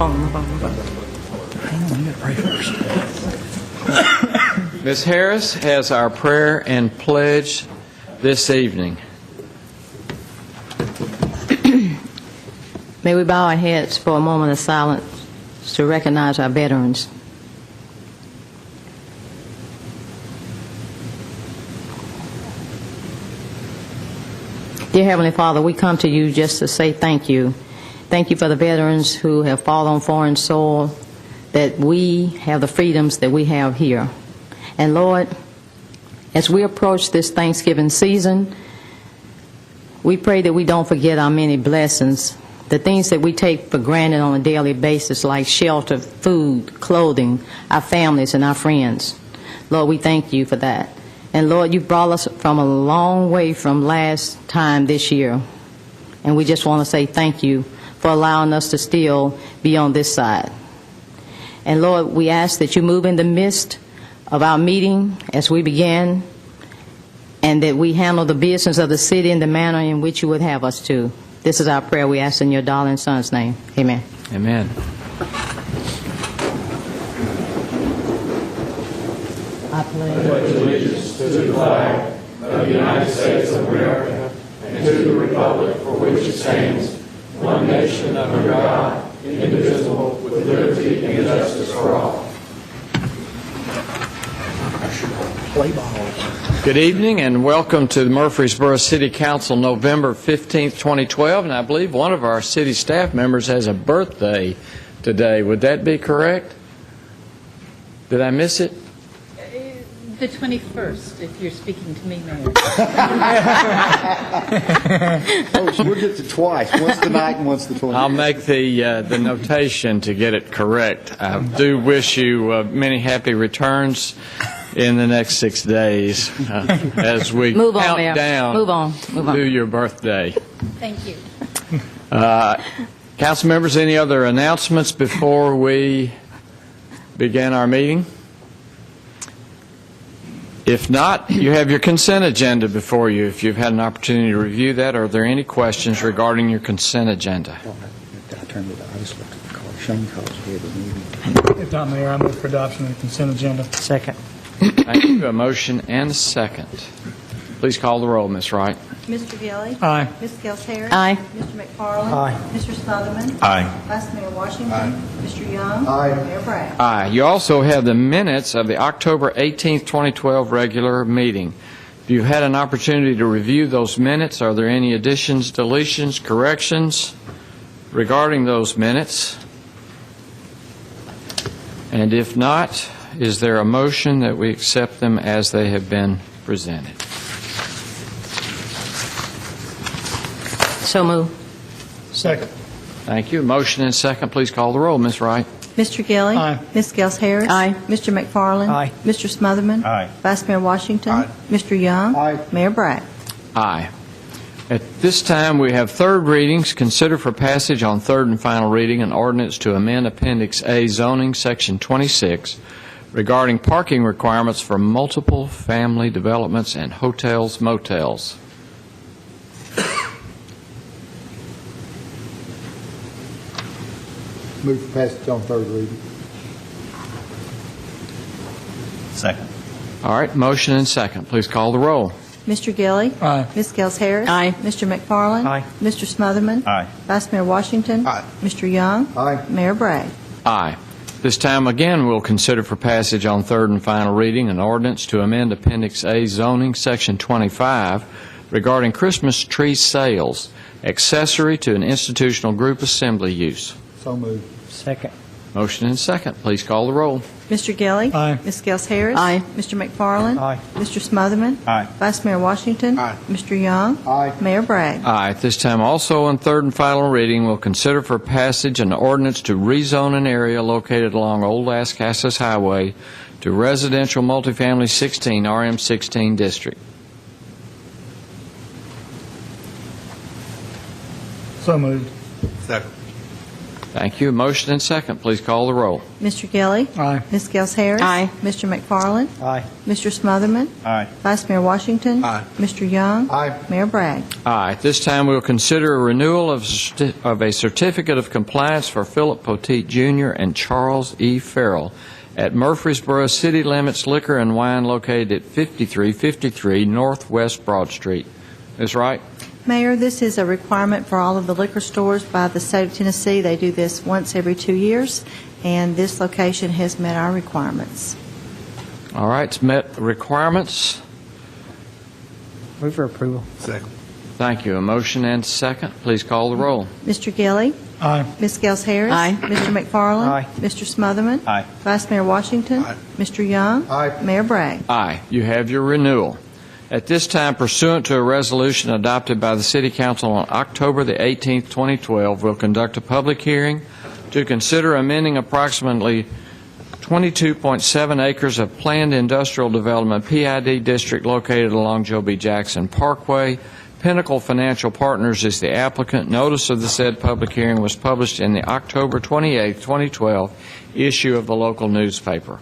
phone. Hang on, you got to pray first. Ms. Harris has our prayer and pledge this evening. May we bow our heads for a moment of silence to recognize our veterans. Dear Heavenly Father, we come to you just to say thank you. Thank you for the veterans who have fallen on foreign soil, that we have the freedoms that we have here. And Lord, as we approach this Thanksgiving season, we pray that we don't forget our many blessings, the things that we take for granted on a daily basis, like shelter, food, clothing, our families, and our friends. Lord, we thank you for that. And Lord, you brought us from a long way from last time this year. And we just want to say thank you for allowing us to still be on this side. And Lord, we ask that you move in the midst of our meeting as we begin, and that we handle the business of the city in the manner in which you would have us to. This is our prayer we ask in your darling Son's name. Amen. Amen. I pledge allegiance to the flag of the United States of America and to the republic for which it stands, one nation under God, indivisible, with liberty and justice for all. Play ball. Good evening and welcome to the Murfreesboro City Council November 15th, 2012. And I believe one of our city staff members has a birthday today. Would that be correct? Did I miss it? The 21st, if you're speaking to me, Mayor. Oh, so we'll get to twice. Once tonight and once the 20th. I'll make the notation to get it correct. I do wish you many happy returns in the next 6 days as we Move on, count Mayor. down Move on. to your birthday. Thank you. Council members, any other announcements before we begin our meeting? If not, you have your consent agenda before you. If you've had an opportunity to review that, are there any questions regarding your consent agenda? I turned it. I just looked at the call. Shane calls here the meeting. If not, Mayor, I move for adoption of the consent agenda. Second. Thank you. A motion and a second. Please call the roll, Ms. Wright. Mr. Gilly. Aye. Ms. Gels-Harris. Aye. Mr. McFarland. Aye. Mr. Smotherman. Aye. Vice Mayor Washington. Mr. Young. Aye. Mayor Bragg. Aye. You also have the minutes of the October 18th, 2012 regular meeting. If you've had an opportunity to review those minutes, are there any additions, deletions, corrections regarding those minutes? And if not, is there a motion that we accept them as they have been presented? So move. Second. Thank you. Motion and second. Please call the roll, Ms. Wright. Mr. Gilly. Aye. Ms. Gels-Harris. Aye. Mr. McFarland. Aye. Mr. Smotherman. Aye. Vice Mayor Washington. Aye. Mr. Young. Aye. Mayor Bragg. Aye. At this time, we have third readings. Consider for passage on third and final reading an ordinance to amend Appendix A zoning, Section 26, regarding parking requirements for multiple family developments and hotels, motels. Move for passage on third reading. Second. All right, motion and second. Please call the roll. Mr. Gilly. Aye. Ms. Gels-Harris. Aye. Mr. McFarland. Aye. Mr. Smotherman. Aye. Vice Mayor Washington. Aye. Mr. Young. Aye. Mayor Bragg. Aye. This time again, we'll consider for passage on third and final reading an ordinance to amend Appendix A zoning, Section 25, regarding Christmas tree sales, accessory to an institutional group assembly use. So moved. Second. Motion and second. Please call the roll. Mr. Gilly. Aye. Ms. Gels-Harris. Aye. Mr. McFarland. Aye. Mr. Smotherman. Aye. Vice Mayor Washington. Aye. Mr. Young. Aye. Mayor Bragg. Aye. At this time, also on third and final reading, we'll consider for passage an ordinance to rezone an area located along Old Ascasas Highway to residential multifamily 16 RM16 district. So moved. Second. Thank you. Motion and second. Please call the roll. Mr. Gilly. Aye. Ms. Gels Harris. Aye. Mr. McFarland. Aye. Mr. Smotherman. Aye. Vice Mayor Washington. Aye. Mr. Young. Aye. Mayor Bragg. Aye. At this time, we'll consider a renewal of a certificate of compliance for Philip Poteet Jr. and Charles E. Farrell at Murfreesboro City Limits Liquor and Wine located at 5353 Northwest Broad Street. Ms. Wright? Mayor, this is a requirement for all of the liquor stores by the state of Tennessee. They do this once every 2 years, and this location has met our requirements. All right, it's met the requirements. Move for approval. Second. Thank you. A motion and second. Please call the roll. Mr. Gilly. Aye. Ms. Gels Harris. Aye. Mr. McFarland. Aye. Mr. Smotherman. Aye. Vice Mayor Washington. Aye. Mr. Young. Aye. Mayor Bragg. Aye. You have your renewal. At this time, pursuant to a resolution adopted by the City Council on October the 18th, 2012, we'll conduct a public hearing to consider amending approximately 22.7 acres of planned industrial development PID district located along Jobi Jackson Parkway. Pinnacle Financial Partners is the applicant. Notice of the said public hearing was published in the October 28, 2012 issue of the local newspaper.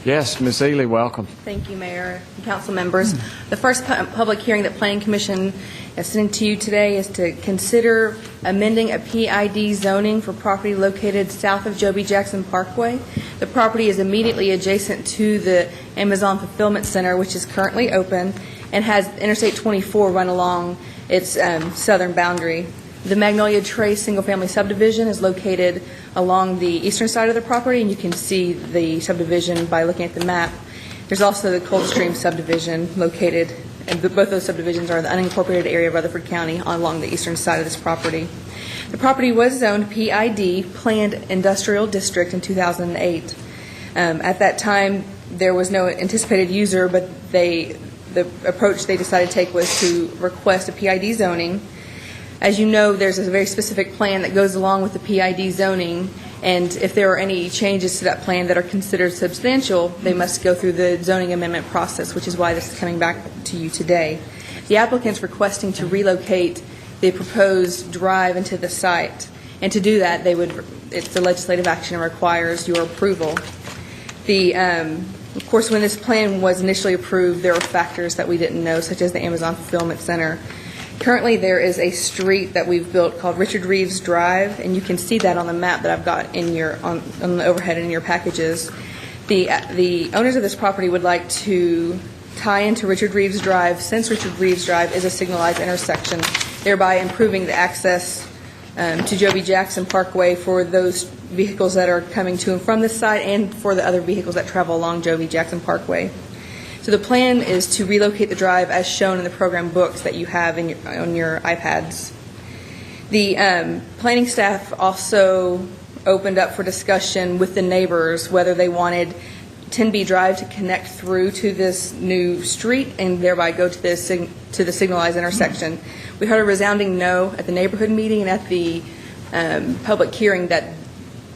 Yes, Ms. Ely, welcome. Thank you, Mayor and council members. The first public hearing that Planning Commission is sending to you today is to consider amending a PID zoning for property located south of Jobi Jackson Parkway. The property is immediately adjacent to the Amazon Fulfillment Center, which is currently open, and has Interstate 24 run along its southern boundary. The Magnolia Trace single-family subdivision is located along the eastern side of the property, and you can see the subdivision by looking at the map. There's also the Coldstream subdivision located, and both those subdivisions are in the unincorporated area of Rutherford County along the eastern side of this property. The property was zoned PID, Planned Industrial District, in 2008. At that time, there was no anticipated user, but the approach they decided to take was to request a PID zoning. As you know, there's a very specific plan that goes along with the PID zoning, and if there are any changes to that plan that are considered substantial, they must go through the zoning amendment process, which is why this is coming back to you today. The applicant's requesting to relocate the proposed drive into the site, and to do that, it's a legislative action and requires your approval. Of course, when this plan was initially approved, there were factors that we didn't know, such as the Amazon Fulfillment Center. Currently, there is a street that we've built called Richard Reeves Drive, and you can see that on the map that I've got on the overhead in your packages. The owners of this property would like to tie into Richard Reeves Drive, since Richard Reeves Drive is a signalized intersection, thereby improving the access to Jobi Jackson Parkway for those vehicles that are coming to and from this site, and for the other vehicles that travel along Jobi Jackson Parkway. So the plan is to relocate the drive as shown in the program books that you have on your iPads. The planning staff also opened up for discussion with the neighbors whether they wanted 10B Drive to connect through to this new street and thereby go to the signalized intersection. We heard a resounding no at the neighborhood meeting and at the public hearing that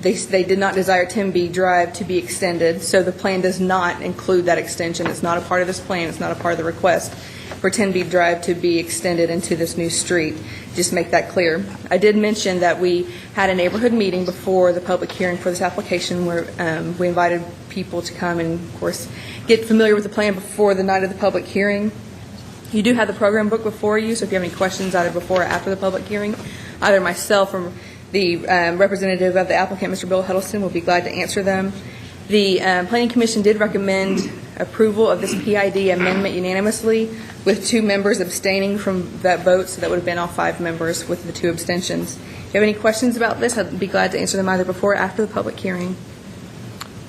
they did not desire 10B Drive to be extended, so the plan does not include that extension. It's not a part of this plan. It's not a part of the request for 10B Drive to be extended into this new street. Just make that clear. I did mention that we had a neighborhood meeting before the public hearing for this application where we invited people to come and, of course, get familiar with the plan before the night of the public hearing. You do have the program book before you, so if you have any questions either before or after the public hearing, either myself or the representative of the applicant, Mr. Bill Huddleston, will be glad to answer them. The Planning Commission did recommend approval of this PID amendment unanimously, with 2 members abstaining from that vote, so that would have been all 5 members with the 2 abstentions. If you have any questions about this, I'd be glad to answer them either before or after the public hearing.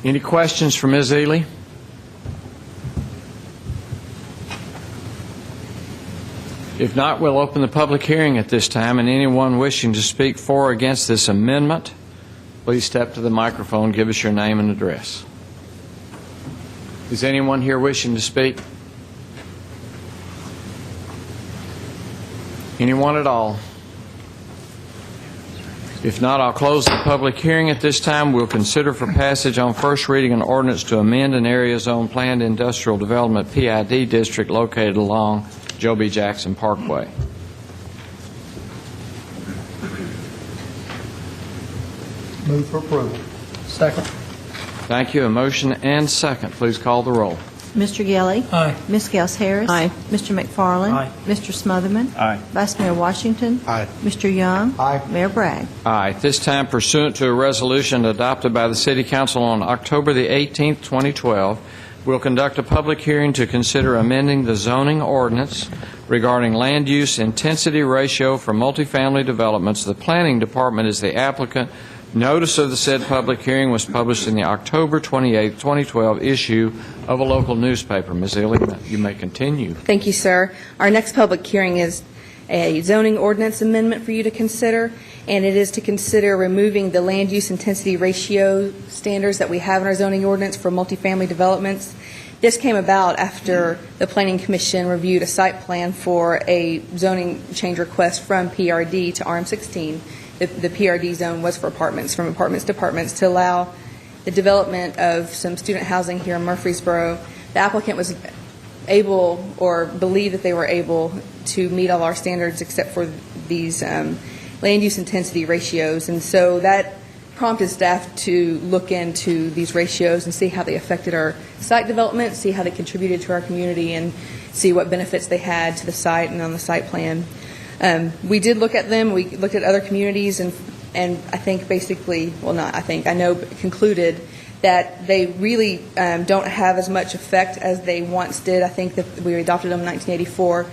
Any questions for Ms. Ely? If not, we'll open the public hearing at this time, and anyone wishing to speak for or against this amendment, please step to the microphone, give us your name and address. Is anyone here wishing to speak? Anyone at all? If not, I'll close the public hearing at this time. We'll consider for passage on first reading an ordinance to amend an area zone planned industrial development PID district located along Jobi Jackson Parkway. Move for approval. Second. Thank you. A motion and second. Please call the roll. Mr. Gelli. Aye. Ms. Gels Harris. Aye. Mr. McFarland. Aye. Mr. Smotherman. Aye. Vice Mayor Washington. Aye. Mr. Young. Aye. Mayor Bragg. Aye. At this time, pursuant to a resolution adopted by the City Council on October the 18th, 2012, we'll conduct a public hearing to consider amending the zoning ordinance regarding land use intensity ratio for multifamily developments. The Planning Department is the applicant. Notice of the said public hearing was published in the October 28, 2012 issue of a local newspaper. Ms. Ely, you may continue. Thank you, sir. Our next public hearing is a zoning ordinance amendment for you to consider, and it is to consider removing the land use intensity ratio standards that we have in our zoning ordinance for multifamily developments. This came about after the Planning Commission reviewed a site plan for a zoning change request from PRD to RM16. The PRD zone was for apartments, from apartments to apartments, to allow the development of some student housing here in Murfreesboro. The applicant was able, or believed that they were able, to meet all our standards except for these land use intensity ratios. And so that prompted staff to look into these ratios and see how they affected our site development, see how they contributed to our community, and see what benefits they had to the site and on the site plan. We did look at them. We looked at other communities, and I think basically, well, not I think, I know, concluded that they really don't have as much effect as they once did. I think that we adopted them in 1984,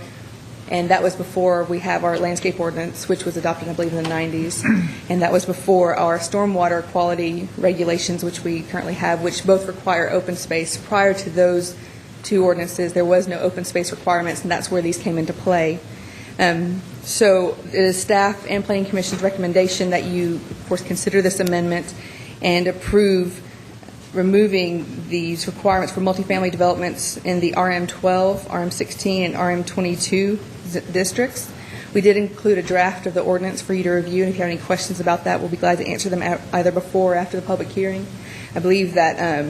and that was before we have our landscape ordinance, which was adopted, I believe, in the 90s, and that was before our stormwater quality regulations, which we currently have, which both require open space. Prior to those two ordinances, there was no open space requirements, and that's where these came into play. So it is staff and Planning Commission's recommendation that you, of course, consider this amendment and approve removing these requirements for multifamily developments in the RM12, RM16, and RM22 districts. We did include a draft of the ordinance for you to review, and if you have any questions about that, we'll be glad to answer them either before or after the public hearing. I believe that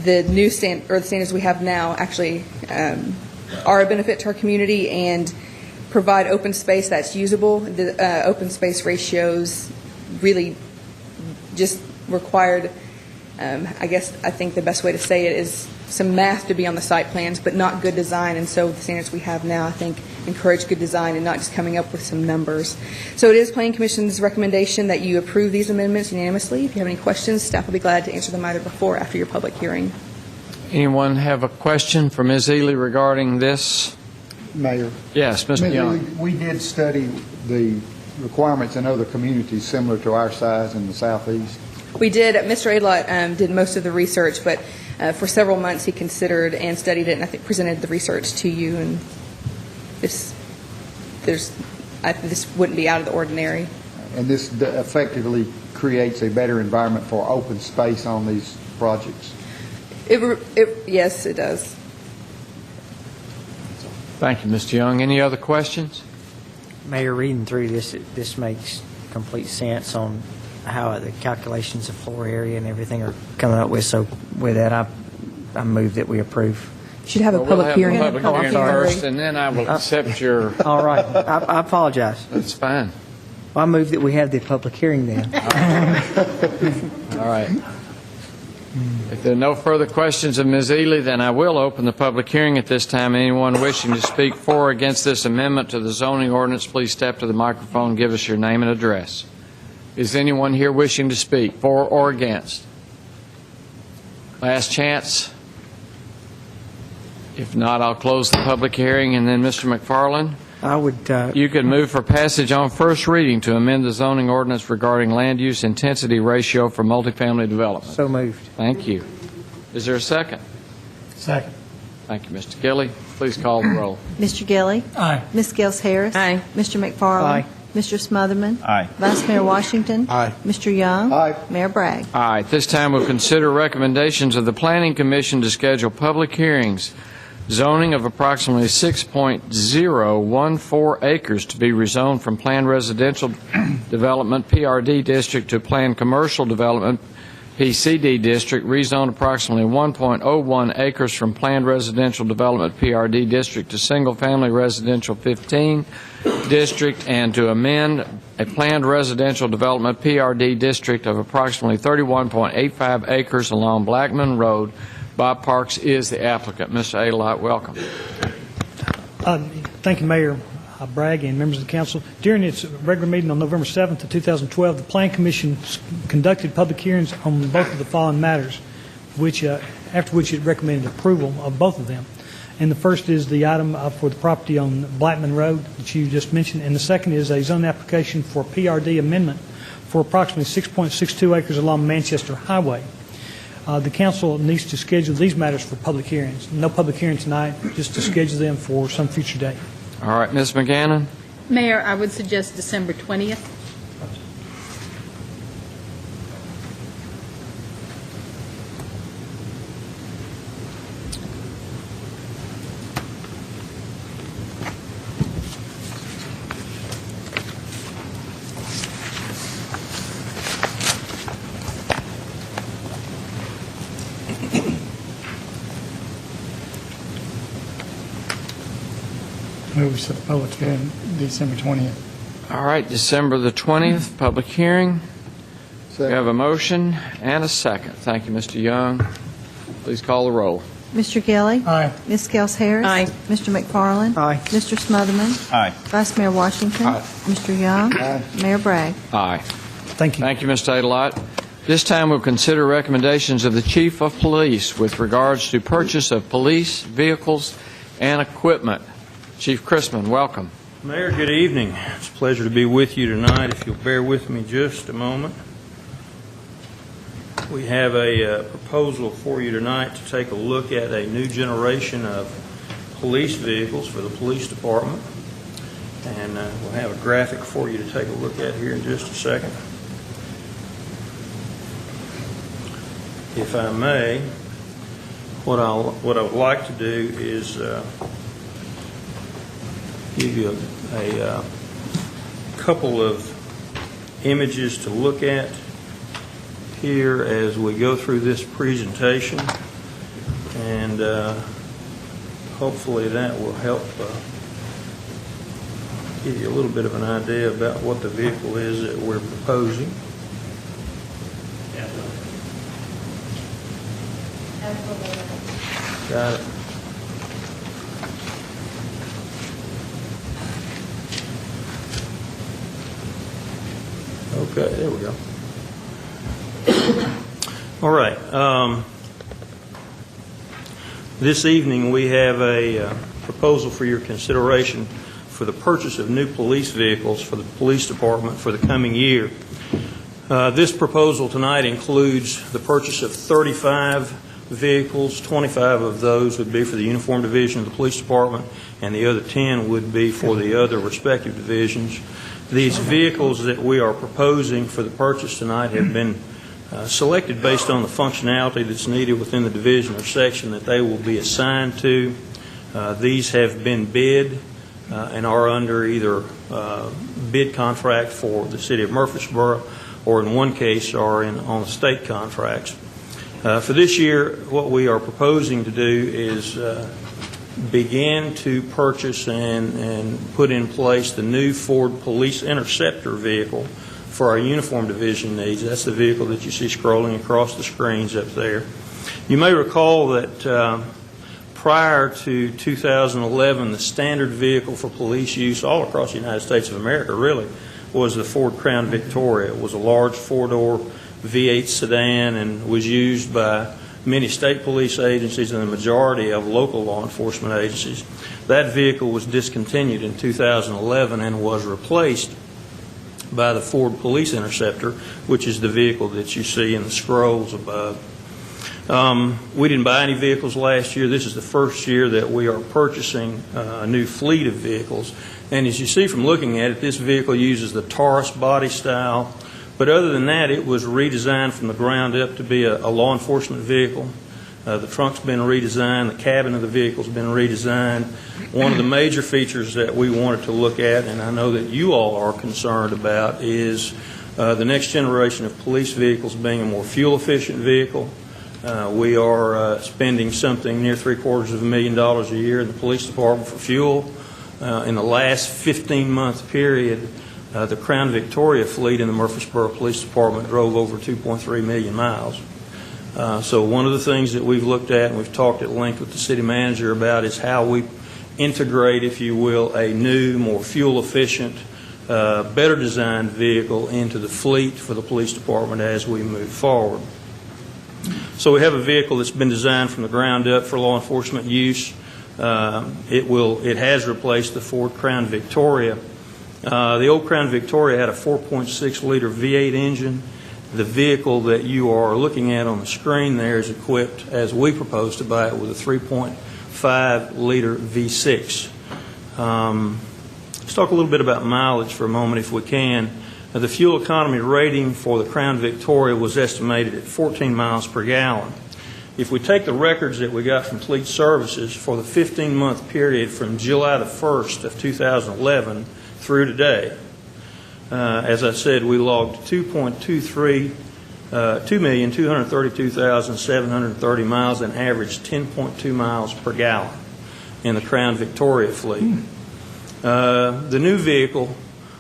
the new the standards we have now actually are a benefit to our community and provide open space that's usable. The open space ratios really just required, I think the best way to say it is some math to be on the site plans, but not good design. And so the standards we have now, I think, encourage good design and not just coming up with some numbers. So it is Planning Commission's recommendation that you approve these amendments unanimously. If you have any questions, staff will be glad to answer them either before or after your public hearing. Anyone have a question for Ms. Ely regarding this? Mayor. Yes, Mr. Ms. Young. Ely, we did study the requirements in other communities similar to our size in the southeast. We did. Mr. Adelot did most of the research, but for several months he considered and studied it, and I think presented the research to you. And this wouldn't be out of the ordinary. And this effectively creates a better environment for open space on these projects. Yes, it does. Thank you, Mr. Young. Any other questions? Mayor, reading through this makes complete sense on how the calculations of floor area and everything are coming up with. So with that, I move that we approve. You should have a public hearing. We'll have a public hearing first, and then I will accept your... All right. I apologize. That's fine. Well, I move that we have the public hearing then. All right. If there are no further questions of Ms. Ely, then I will open the public hearing at this time. Anyone wishing to speak for or against this amendment to the zoning ordinance, please step to the microphone and give us your name and address. Is anyone here wishing to speak for or against? Last chance. If not, I'll close the public hearing, and then Mr. McFarland, I would. you can move for passage on first reading to amend the zoning ordinance regarding land use intensity ratio for multifamily development. So moved. Thank you. Is there a second? Second. Thank you, Mr. Gilly. Please call the roll. Mr. Gelli. Aye. Ms. Gels Harris. Aye. Mr. McFarland. Aye. Mr. Smotherman. Aye. Vice Mayor Washington. Aye. Mr. Young. Aye. Mayor Bragg. Aye. At this time, we'll consider recommendations of the Planning Commission to schedule public hearings. Zoning of approximately 6.014 acres to be rezoned from planned residential development, PRD district, to planned commercial development, PCD district, rezone approximately 1.01 acres from planned residential development PRD district to single-family residential 15 district, and to amend a planned residential development PRD district of approximately 31.85 acres along Blackman Road. Bob Parks is the applicant. Mr. Adelite, welcome. Thank you, Mayor Bragg and members of the council. During its regular meeting on November 7th of 2012, the Plan Commission conducted public hearings on both of the following matters, after which it recommended approval of both of them. And the first is the item for the property on Blackman Road that you just mentioned, and the second is a zone application for PRD amendment for approximately 6.62 acres along Manchester Highway. The council needs to schedule these matters for public hearings. No public hearing tonight, just to schedule them for some future date. All right, Ms. McGannon. Mayor, I would suggest December 20th. Move to set the public hearing December 20th. All right, December the 20th, public hearing. We have a motion and a second. Thank you, Mr. Young. Please call the roll. Mr. Gelly. Aye. Ms. Gels Harris. Aye. Mr. McFarland. Aye. Mr. Smotherman. Aye. Vice Mayor Washington. Aye. Mr. Young. Aye. Mayor Bragg. Aye. Thank you. Thank you, Mr. Adelite. This time we'll consider recommendations of the Chief of Police with regards to purchase of police vehicles and equipment. Chief Chrisman, welcome. Mayor, good evening. It's a pleasure to be with you tonight. If you'll bear with me just a moment. We have a proposal for you tonight to take a look at a new generation of police vehicles for the police department. And we'll have a graphic for you to take a look at here in just a second. If I may, what I would like to do is give you a couple of images to look at here as we go through this presentation, and hopefully that will help give you a little bit of an idea about what the vehicle is that we're proposing. Got it. Okay, there we go. All right. This evening we have a proposal for your consideration for the purchase of new police vehicles for the police department for the coming year. This proposal tonight includes the purchase of 35 vehicles. 25 of those would be for the uniform division of the police department, and the other 10 would be for the other respective divisions. These vehicles that we are proposing for the purchase tonight have been selected based on the functionality that's needed within the division or section that they will be assigned to. These have been bid and are under either bid contract for the city of Murfreesboro, or in one case are on the state contracts. For this year, what we are proposing to do is began to purchase and put in place the new Ford Police Interceptor vehicle for our uniform division needs. That's the vehicle that you see scrolling across the screens up there. You may recall that prior to 2011, the standard vehicle for police use all across the United States of America really was the Ford Crown Victoria. It was a large four-door V8 sedan and was used by many state police agencies and the majority of local law enforcement agencies. That vehicle was discontinued in 2011 and was replaced by the Ford Police Interceptor, which is the vehicle that you see in the scrolls above. We didn't buy any vehicles last year. This is the first year that we are purchasing a new fleet of vehicles. And as you see from looking at it, this vehicle uses the Taurus body style. But other than that, it was redesigned from the ground up to be a law enforcement vehicle. The trunk's been redesigned. The cabin of the vehicle's been redesigned. One of the major features that we wanted to look at, and I know that you all are concerned about, is The next generation of police vehicles being a more fuel-efficient vehicle. We are spending something near $750,000 a year in the police department for fuel. In the last 15-month period, the Crown Victoria fleet in the Murfreesboro Police Department drove over 2.3 million miles. So one of the things that we've looked at and we've talked at length with the city manager about is how we integrate, if you will, a new, more fuel-efficient, better designed vehicle into the fleet for the police department as we move forward. So we have a vehicle that's been designed from the ground up for law enforcement use. It has replaced the Ford Crown Victoria. The old Crown Victoria had a 4.6-liter V8 engine. The vehicle that you are looking at on the screen there is equipped, as we propose to buy it, with a 3.5-liter V6. Let's talk a little bit about mileage for a moment, if we can. The fuel economy rating for the Crown Victoria was estimated at 14 miles per gallon. If we take the records that we got from Fleet Services for the 15-month period from July the 1st of 2011 through today, as I said, we logged 2,232,730 miles and averaged 10.2 miles per gallon in the Crown Victoria fleet. The new vehicle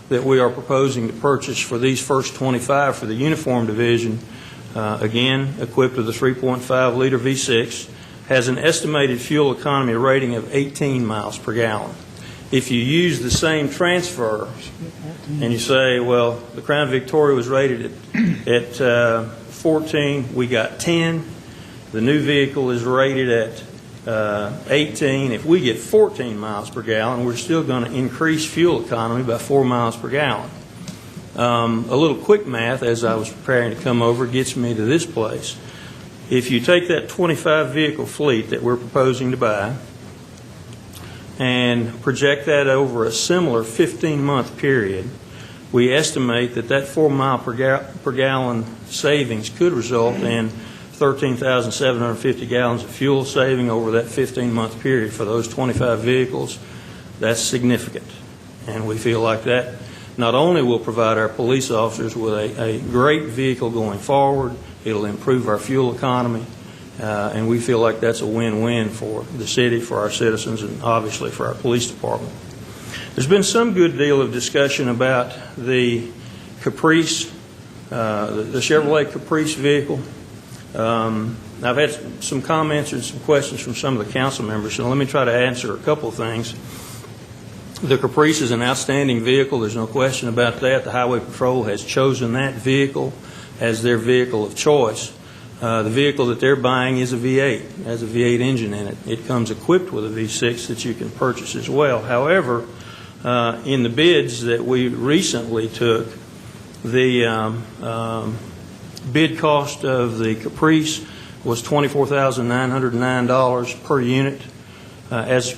that we are proposing to purchase for these first 25 for the uniform division, again equipped with a 3.5-liter V6, has an estimated fuel economy rating of 18 miles per gallon. If you use the same transfer and you say, well, the Crown Victoria was rated at 14, we got 10. The new vehicle is rated at 18. If we get 14 miles per gallon, we're still going to increase fuel economy by 4 miles per gallon. A little quick math as I was preparing to come over gets me to this place. If you take that 25 vehicle fleet that we're proposing to buy and project that over a similar 15-month period, we estimate that 4 mile per gallon savings could result in 13,750 gallons of fuel saving over that 15-month period for those 25 vehicles. That's significant. And we feel like that not only will provide our police officers with a great vehicle going forward, it'll improve our fuel economy, and we feel like that's a win-win for the city, for our citizens, and obviously for our police department. There's been some good deal of discussion about the Caprice, the Chevrolet Caprice vehicle. I've had some comments and some questions from some of the council members, so let me try to answer a couple of things. The Caprice is an outstanding vehicle. There's no question about that. The Highway Patrol has chosen that vehicle as their vehicle of choice. The vehicle that they're buying is a V8. It has a V8 engine in it. It comes equipped with a V6 that you can purchase as well. However, in the bids that we recently took, the bid cost of the Caprice was $24,909 per unit, as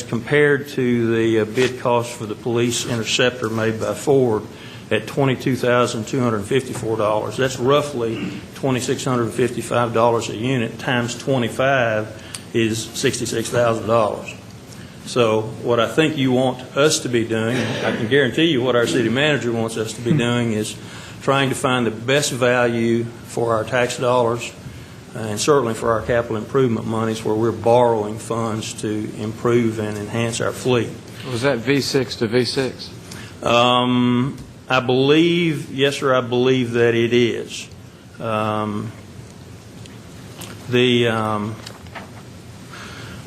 compared to the bid cost for the police Interceptor made by Ford at $22,254. That's roughly $2,655 a unit times 25 is $66,000. So what I think you want us to be doing, I can guarantee you what our city manager wants us to be doing, is trying to find the best value for our tax dollars and certainly for our capital improvement monies where we're borrowing funds to improve and enhance our fleet. Was that V6 to V6? I believe, yes, sir, I believe that it is.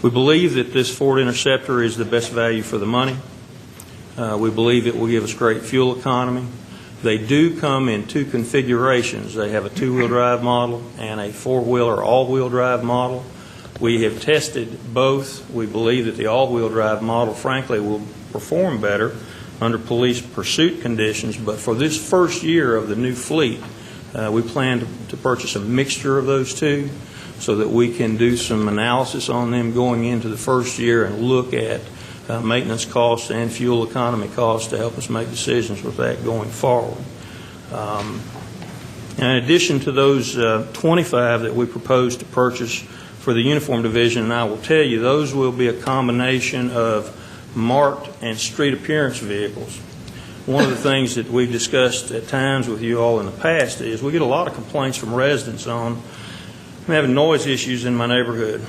We believe that this Ford Interceptor is the best value for the money. We believe it will give us great fuel economy. They do come in two configurations. They have a two-wheel drive model and a four-wheel or all-wheel drive model. We have tested both. We believe that the all-wheel drive model, frankly, will perform better under police pursuit conditions, but for this first year of the new fleet, we plan to purchase a mixture of those two so that we can do some analysis on them going into the first year and look at maintenance costs and fuel economy costs to help us make decisions with that going forward. In addition to those 25 that we propose to purchase for the uniform division, and I will tell you, those will be a combination of marked and street appearance vehicles. one of the things that we've discussed at times with you all in the past is we get a lot of complaints from residents on I'm having noise issues in my neighborhood.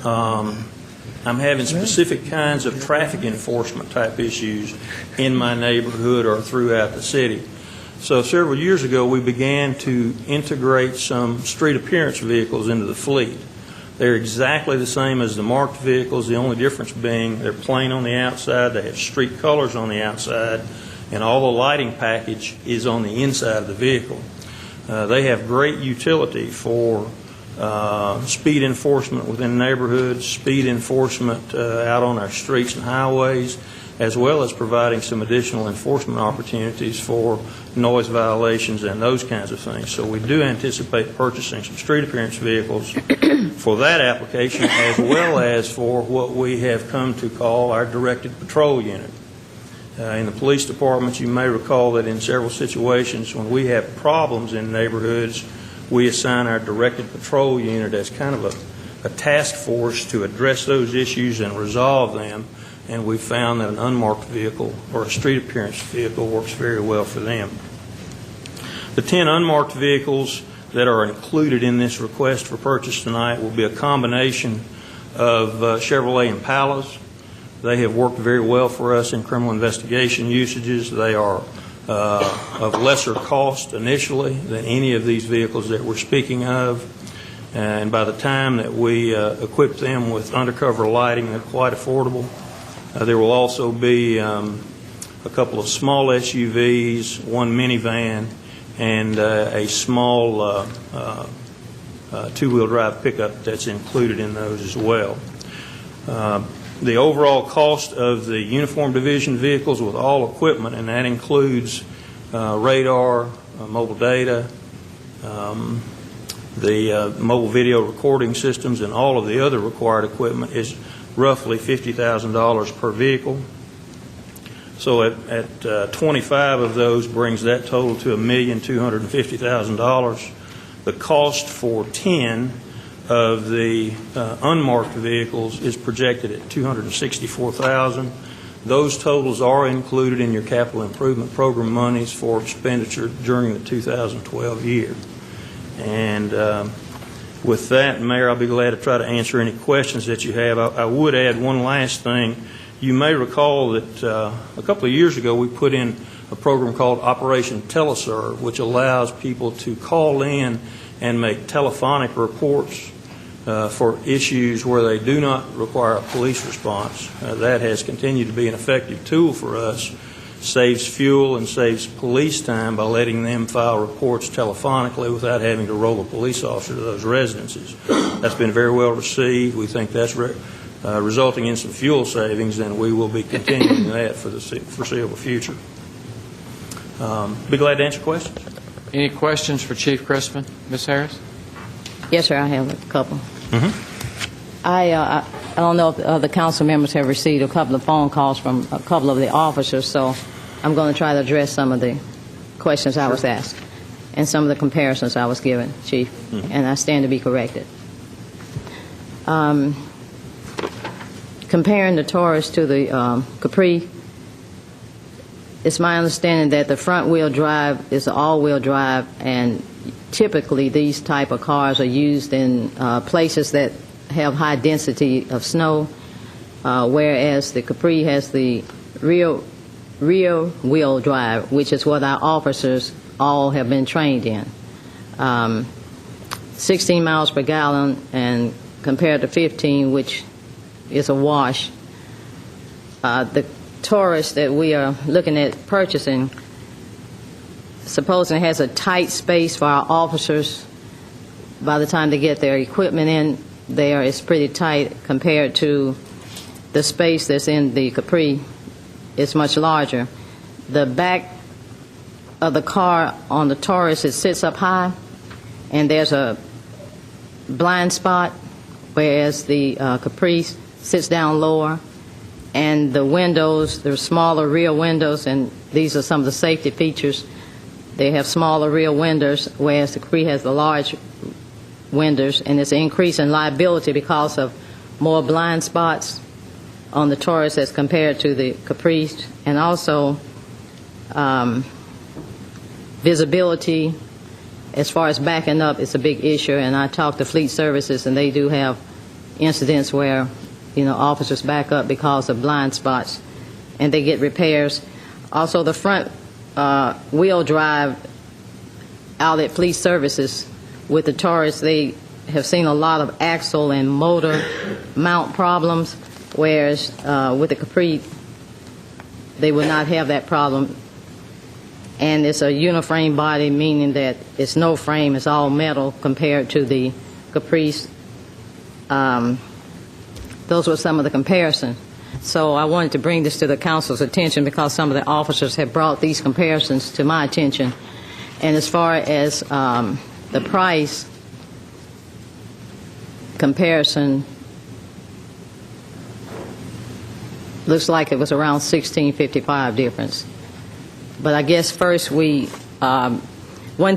I'm having specific kinds of traffic enforcement type issues in my neighborhood or throughout the city. So several years ago, we began to integrate some street appearance vehicles into the fleet. They're exactly the same as the marked vehicles, the only difference being they're plain on the outside, they have street colors on the outside, and all the lighting package is on the inside of the vehicle. They have great utility for speed enforcement within neighborhoods, speed enforcement out on our streets and highways, as well as providing some additional enforcement opportunities for noise violations and those kinds of things. So we do anticipate purchasing some street appearance vehicles for that application, as well as for what we have come to call our directed patrol unit. In the police department, you may recall that in several situations when we have problems in neighborhoods, we assign our directed patrol unit as kind of a task force to address those issues and resolve them, and we found that an unmarked vehicle or a street appearance vehicle works very well for them. The 10 unmarked vehicles that are included in this request for purchase tonight will be a combination of Chevrolet Impalas. They have worked very well for us in criminal investigation usages. They are of lesser cost initially than any of these vehicles that we're speaking of. And by the time that we equip them with undercover lighting, they're quite affordable. There will also be a couple of small SUVs, one minivan, and a small two-wheel drive pickup that's included in those as well. The overall cost of the Uniform Division vehicles with all equipment, and that includes radar, mobile data, the mobile video recording systems, and all of the other required equipment, is roughly $50,000 per vehicle. So at 25 of those brings that total to $1,250,000. The cost for 10 of the unmarked vehicles is projected at $264,000. Those totals are included in your capital improvement program monies for expenditure during the 2012 year. And with that, Mayor, I'll be glad to try to answer any questions that you have. I would add one last thing. You may recall that a couple of years ago we put in a program called Operation Teleserve, which allows people to call in and make telephonic reports for issues where they do not require a police response. That has continued to be an effective tool for us. Saves fuel and saves police time by letting them file reports telephonically without having to roll a police officer to those residences. That's been very well received. We think that's resulting in some fuel savings, and we will be continuing that for the foreseeable future. Be glad to answer questions. Any questions for Chief Crispin? Ms. Harris? Yes, sir, I have a couple. I don't know if the council members have received a couple of phone calls from a couple of the officers, so I'm going to try to address some of the questions I was asked and some of the comparisons I was given, Chief, and I stand to be corrected. Comparing the Taurus to the Capri, it's my understanding that the front-wheel drive is an all-wheel drive, and typically these type of cars are used in places that have high density of snow, whereas the Capri has the rear wheel drive, which is what our officers all have been trained in. 16 miles per gallon, and compared to 15, which is a wash. The Taurus that we are looking at purchasing, supposing it has a tight space for our officers, by the time they get their equipment in there, it's pretty tight compared to the space that's in the Capri. It's much larger. The back of the car on the Taurus, it sits up high, and there's a blind spot, whereas the Capri sits down lower. And the windows, they're smaller rear windows, and these are some of the safety features. They have smaller rear windows, whereas the Capri has the large windows, and it's an increase in liability because of more blind spots on the Taurus as compared to the Capri. And also, visibility, as far as backing up, it's a big issue, and I talked to Fleet Services, and they do have incidents where, officers back up because of blind spots, and they get repairs. Also, the front wheel drive out at Fleet Services with the Taurus, they have seen a lot of axle and motor mount problems, whereas with the Capri, they would not have that problem. And it's a uniframe body, meaning that it's no frame, it's all metal compared to the Caprice. Those were some of the comparisons. So I wanted to bring this to the council's attention because some of the officers have brought these comparisons to my attention. And as far as the price comparison, looks like it was around $16.55 difference. But I guess first one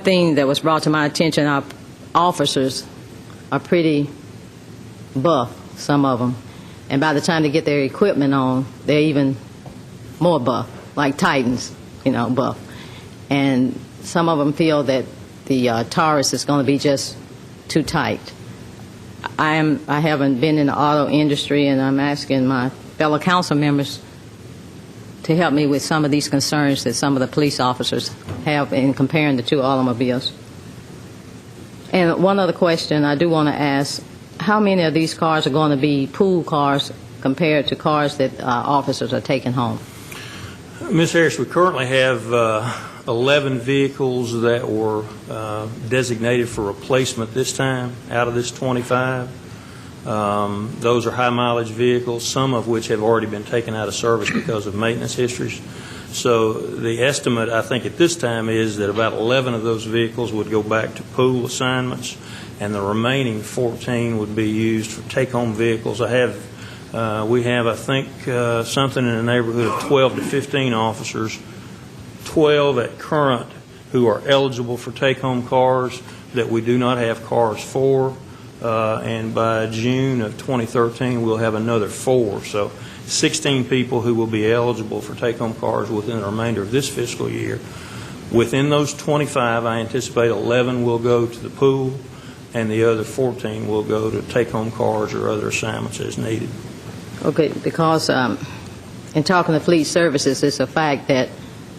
thing that was brought to my attention, our officers are pretty buff, some of them. And by the time they get their equipment on, they're even more buff, like Titans, buff. And some of them feel that the Taurus is going to be just too tight. I haven't been in the auto industry, and I'm asking my fellow council members to help me with some of these concerns that some of the police officers have in comparing the two automobiles. And one other question I do want to ask, how many of these cars are going to be pool cars compared to cars that officers are taking home? Ms. Harris, we currently have 11 vehicles that were designated for replacement this time out of this 25. Those are high-mileage vehicles, some of which have already been taken out of service because of maintenance histories. So the estimate, I think, at this time is that about 11 of those vehicles would go back to pool assignments, and the remaining 14 would be used for take-home vehicles. We have, I think, something in the neighborhood of 12 to 15 officers, 12 at current who are eligible for take-home cars that we do not have cars for. And by June of 2013, we'll have another 4. So 16 people who will be eligible for take-home cars within the remainder of this fiscal year. Within those 25, I anticipate 11 will go to the pool, and the other 14 will go to take-home cars or other assignments as needed. Okay, because in talking to Fleet Services, it's a fact that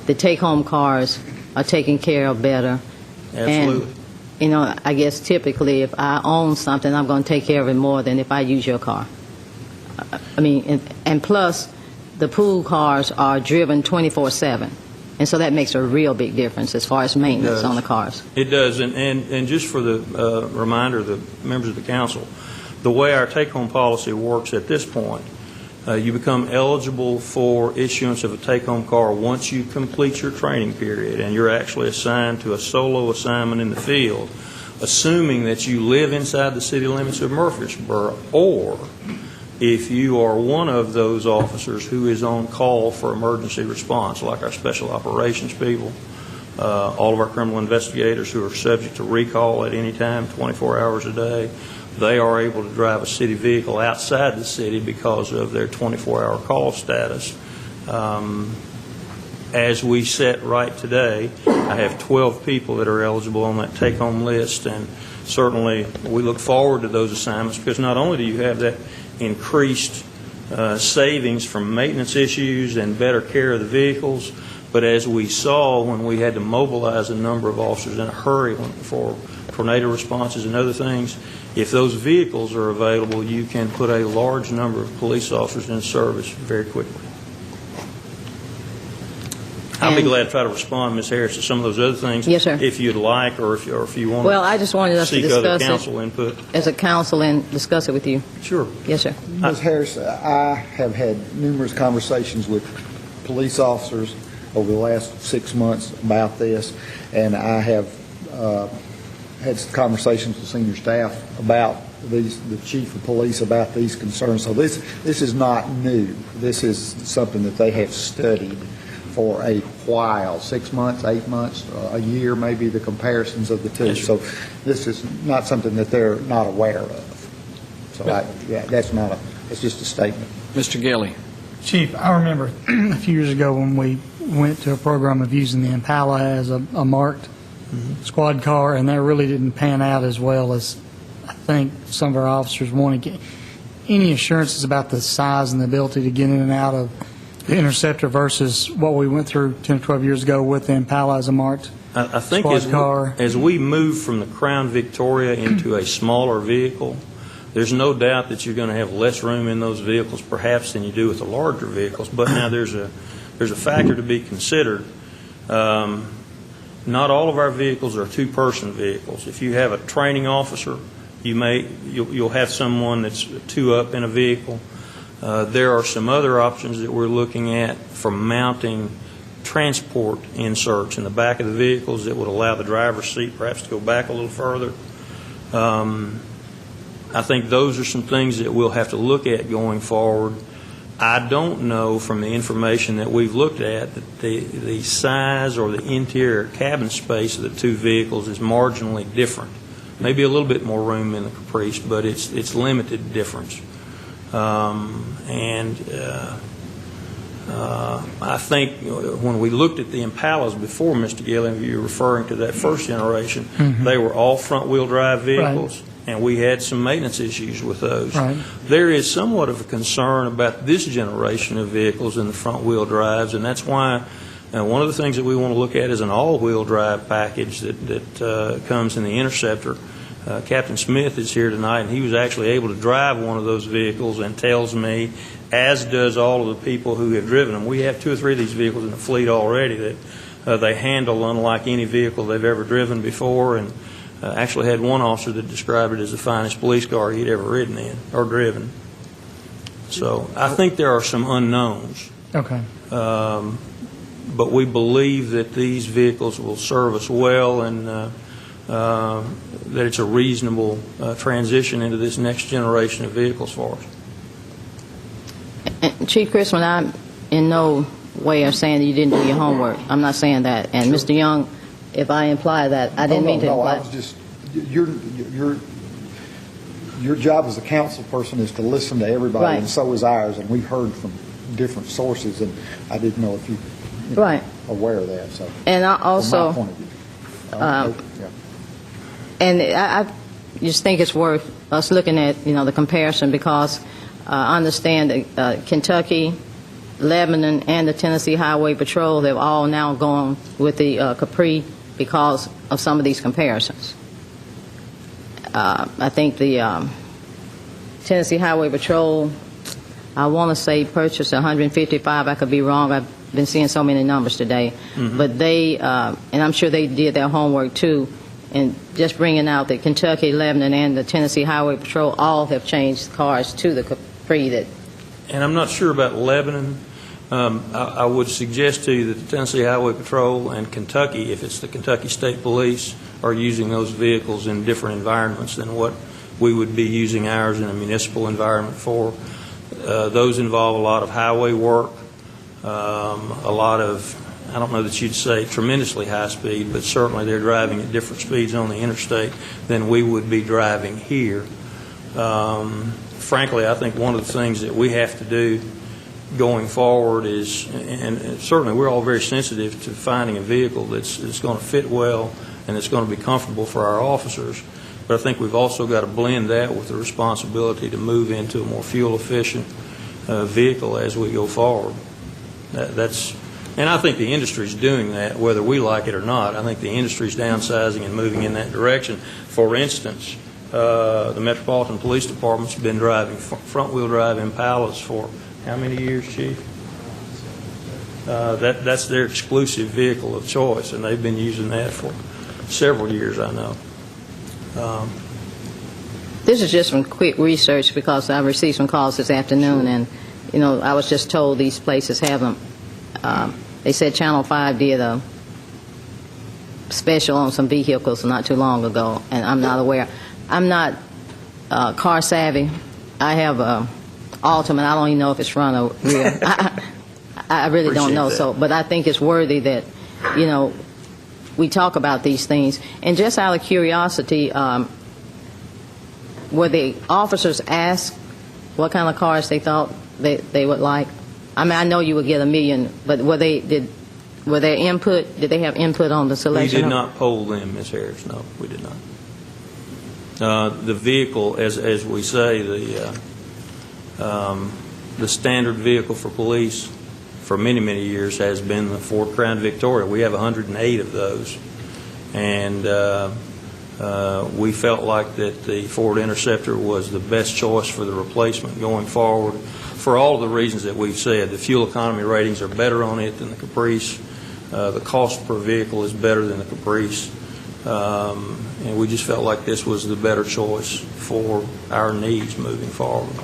the take-home cars are taken care of better. Absolutely. And, I guess typically if I own something, I'm going to take care of it more than if I use your car. And plus, the pool cars are driven 24/7. And so that makes a real big difference as far as maintenance on the cars. It does. And just for the reminder of the members of the council, the way our take-home policy works at this point, you become eligible for issuance of a take-home car once you complete your training period and you're actually assigned to a solo assignment in the field, assuming that you live inside the city limits of Murfreesboro, or if you are one of those officers who is on call for emergency response, like our special operations people, all of our criminal investigators who are subject to recall at any time, 24 hours a day. They are able to drive a city vehicle outside the city because of their 24-hour call status. As we sit right today, I have 12 people that are eligible on that take-home list, and certainly we look forward to those assignments because not only do you have that increased savings from maintenance issues and better care of the vehicles, but as we saw when we had to mobilize a number of officers in a hurry for tornado responses and other things, if those vehicles are available, you can put a large number of police officers in service very quickly. I'll be glad to try to respond, Ms. Harris, to some of those other things. Yes, sir. If you'd like, or if you want Well, I just wanted us to seek other discuss council input. as a council and discuss it with you. Sure. Yes, sir. Ms. Harris, I have had numerous conversations with police officers over the last 6 months about this, and I have had some conversations with senior staff about the chief of police about these concerns. So this is not new. This is something that they have studied for a while, 6 months, 8 months, a year, maybe the comparisons of the two. Yes, so this is not something that they're not aware of. So that's just a statement. Mr. Gilley. Chief, I remember a few years ago when we went to a program of using the Impala as a marked squad car, and that really didn't pan out as well as I think some of our officers wanted. Any assurances about the size and the ability to get in and out of the Interceptor versus what we went through 10 or 12 years ago with the Impala as a marked I think squad car? as we move from the Crown Victoria into a smaller vehicle, there's no doubt that you're going to have less room in those vehicles perhaps than you do with the larger vehicles. But now there's a factor to be considered. Not all of our vehicles are two-person vehicles. If you have a training officer, you'll have someone that's two up in a vehicle. There are some other options that we're looking at for mounting transport inserts in the back of the vehicles that would allow the driver's seat perhaps to go back a little further. I think those are some things that we'll have to look at going forward. I don't know from the information that we've looked at that the size or the interior cabin space of the two vehicles is marginally different. Maybe a little bit more room in the Caprice, but it's limited difference. I think when we looked at the Impalas before, Mr. Gilliam, you're referring to that first generation, they were all front-wheel drive vehicles. Right. And we had some maintenance issues with those. Right. There is somewhat of a concern about this generation of vehicles in the front-wheel drives, and that's why one of the things that we want to look at is an all-wheel drive package that comes in the Interceptor. Captain Smith is here tonight, and he was actually able to drive one of those vehicles and tells me, as does all of the people who have driven them. We have 2 or 3 of these vehicles in the fleet already that they handle unlike any vehicle they've ever driven before, and actually had one officer that described it as the finest police car he'd ever ridden in or driven. So I think there are some unknowns. Okay. But we believe that these vehicles will serve us well, and that it's a reasonable transition into this next generation of vehicles for us. Chief Chrisman, I'm in no way of saying that you didn't do your homework. I'm not saying that. And Sure. Mr. Young, if I imply that, I didn't mean to imply. I was just, your job as a council person is to listen to everybody, Right. and so is ours, and we've heard from different sources, and I didn't know if you Right. aware of that. So, And I also, from my point of view. Yeah. and I just think it's worth us looking at, the comparison, because I understand that Kentucky, Lebanon, and the Tennessee Highway Patrol, they've all now gone with the Capri because of some of these comparisons. I think the Tennessee Highway Patrol, I want to say purchased 155. I could be wrong. I've been seeing so many numbers today. But they, and I'm sure they did their homework too, and just bringing out that Kentucky, Lebanon, and the Tennessee Highway Patrol all have changed cars to the Capri. And I'm not sure about Lebanon. I would suggest to you that the Tennessee Highway Patrol and Kentucky, if it's the Kentucky State Police, are using those vehicles in different environments than what we would be using ours in a municipal environment for. Those involve a lot of highway work, a lot of, I don't know that you'd say tremendously high speed, but certainly they're driving at different speeds on the interstate than we would be driving here. Frankly, I think one of the things that we have to do going forward is, and certainly we're all very sensitive to finding a vehicle that's going to fit well and that's going to be comfortable for our officers, but I think we've also got to blend that with the responsibility to move into a more fuel-efficient vehicle as we go forward. And I think the industry's doing that, whether we like it or not. I think the industry's downsizing and moving in that direction. For instance, the Metropolitan Police Department's been driving front-wheel drive Impalas for how many years, Chief? That's their exclusive vehicle of choice, and they've been using that for several years, I know. This is just from quick research because I received some calls this afternoon, and I was just told these places have them. They said Channel 5 did a special on some vehicles not too long ago, and I'm not aware. I'm not car savvy. I have a Altima. I don't even know if it's front or rear. I really don't know. So, but I think it's worthy that we talk about these things. And just out of curiosity, were the officers asked what kind of cars they thought they would like? I mean, I know you would get $1 million, but were they input, did they have input on the We selection? did not poll them, Ms. Harris, no, we did not. The vehicle, as we say, the standard vehicle for police for many, many years has been the Ford Crown Victoria. We have 108 of those. And we felt like that the Ford Interceptor was the best choice for the replacement going forward for all of the reasons that we've said. The fuel economy ratings are better on it than the Caprice. The cost per vehicle is better than the Caprice. And we just felt like this was the better choice for our needs moving forward.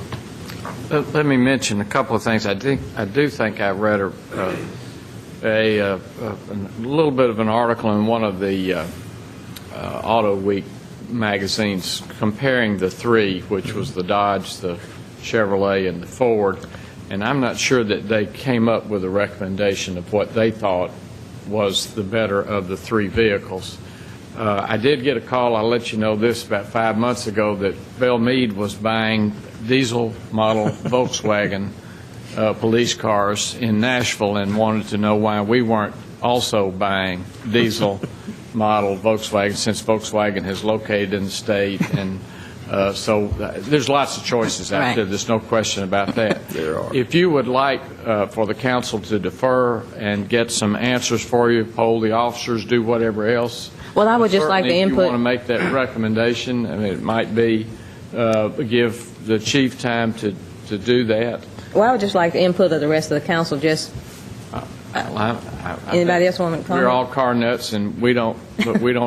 Let me mention a couple of things. I do think I read a little bit of an article in one of the Auto Week magazines comparing the three, which was the Dodge, the Chevrolet, and the Ford. And I'm not sure that they came up with a recommendation of what they thought was the better of the three vehicles. I did get a call, I'll let you know this, about 5 months ago that Belle Meade was buying diesel model Volkswagen police cars in Nashville and wanted to know why we weren't also buying diesel model Volkswagen, since Volkswagen has located in the state. And so there's lots of choices out there. There's no question about that. There are. If you would like for the council to defer and get some answers for you, poll the officers, do whatever else. Well, I would just like the Certainly, if you input. want to make that recommendation, I mean, it might be give the chief time to do that. Well, I would just like the input of the rest of the council. Just anybody else want to comment? We're all car nuts, and we don't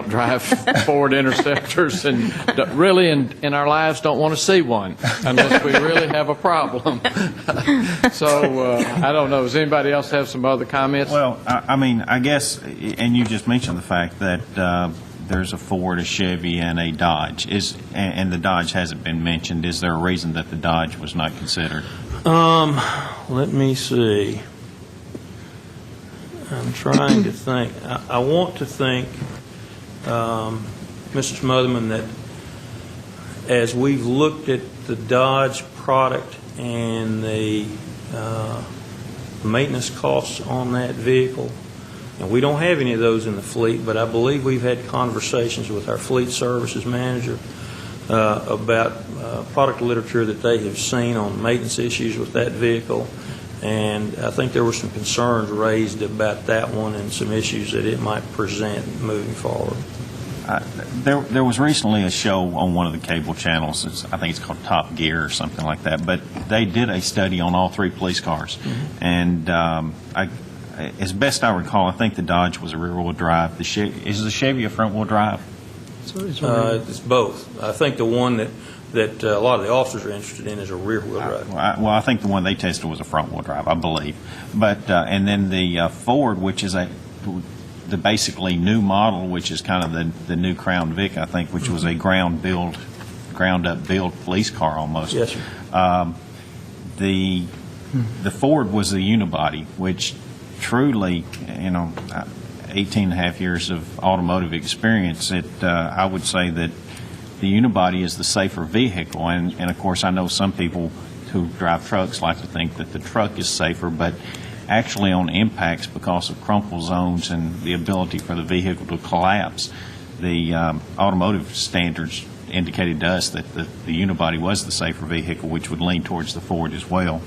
drive Ford Interceptors, and really in our lives don't want to see one unless we really have a problem. So I don't know. Does anybody else have some other comments? Well, I mean, I guess, and you just mentioned the fact that there's a Ford, a Chevy, and a Dodge. And the Dodge hasn't been mentioned. Is there a reason that the Dodge was not considered? Let me see. I'm trying to think. I want to think, Mr. Smotherman, that as we've looked at the Dodge product and the maintenance costs on that vehicle, and we don't have any of those in the fleet, but I believe we've had conversations with our fleet services manager about product literature that they have seen on maintenance issues with that vehicle. And I think there were some concerns raised about that one and some issues that it might present moving forward. There was recently a show on one of the cable channels. I think it's called Top Gear or something like that. But they did a study on all three police cars. Mm-hmm. And as best I recall, I think the Dodge was a rear-wheel drive. Is the Chevy a front-wheel drive? It's both. I think the one that a lot of the officers are interested in is a rear-wheel drive. Well, I think the one they tested was a front-wheel drive, I believe. But and then the Ford, which is the basically new model, which is kind of the new Crown Vic, I think, which was a ground-up build police car almost. Yes, sir. The Ford was the unibody, which truly, 18 and a half years of automotive experience, I would say that the unibody is the safer vehicle. And of course, I know some people who drive trucks like to think that the truck is safer, but actually on impacts, because of crumple zones and the ability for the vehicle to collapse, the automotive standards indicated to us that the unibody was the safer vehicle, which would lean towards the Ford as well.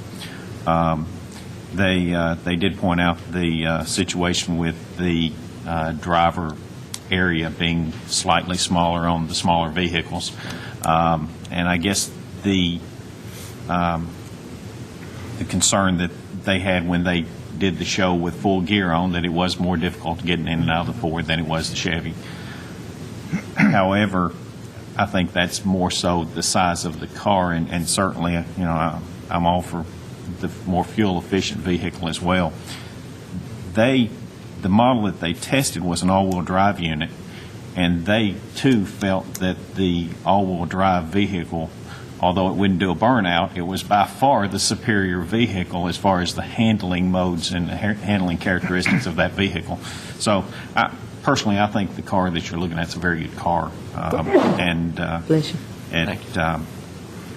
They did point out the situation with the driver area being slightly smaller on the smaller vehicles, and I guess the concern that they had when they did the show with full gear on, that it was more difficult getting in and out of the Ford than it was the Chevy. However, I think that's more so the size of the car, and certainly, I'm all for the more fuel-efficient vehicle as well. The model that they tested was an all-wheel drive unit, and they, too, felt that the all-wheel drive vehicle, although it wouldn't do a burnout, it was by far the superior vehicle as far as the handling modes and the handling characteristics of that vehicle. So, personally, I think the car that you're looking at is a very good car.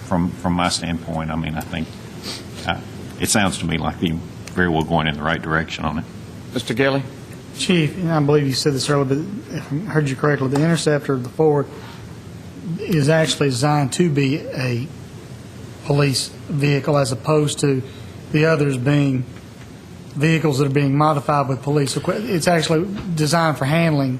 From my standpoint, I mean, I think it sounds to me like they're very well going in the right direction on it. Mr. Gilly? Chief, and I believe you said this earlier, but if I heard you correctly, the Interceptor, the Ford, is actually designed to be a police vehicle as opposed to the others being vehicles that are being modified with police equipment. It's actually designed for handling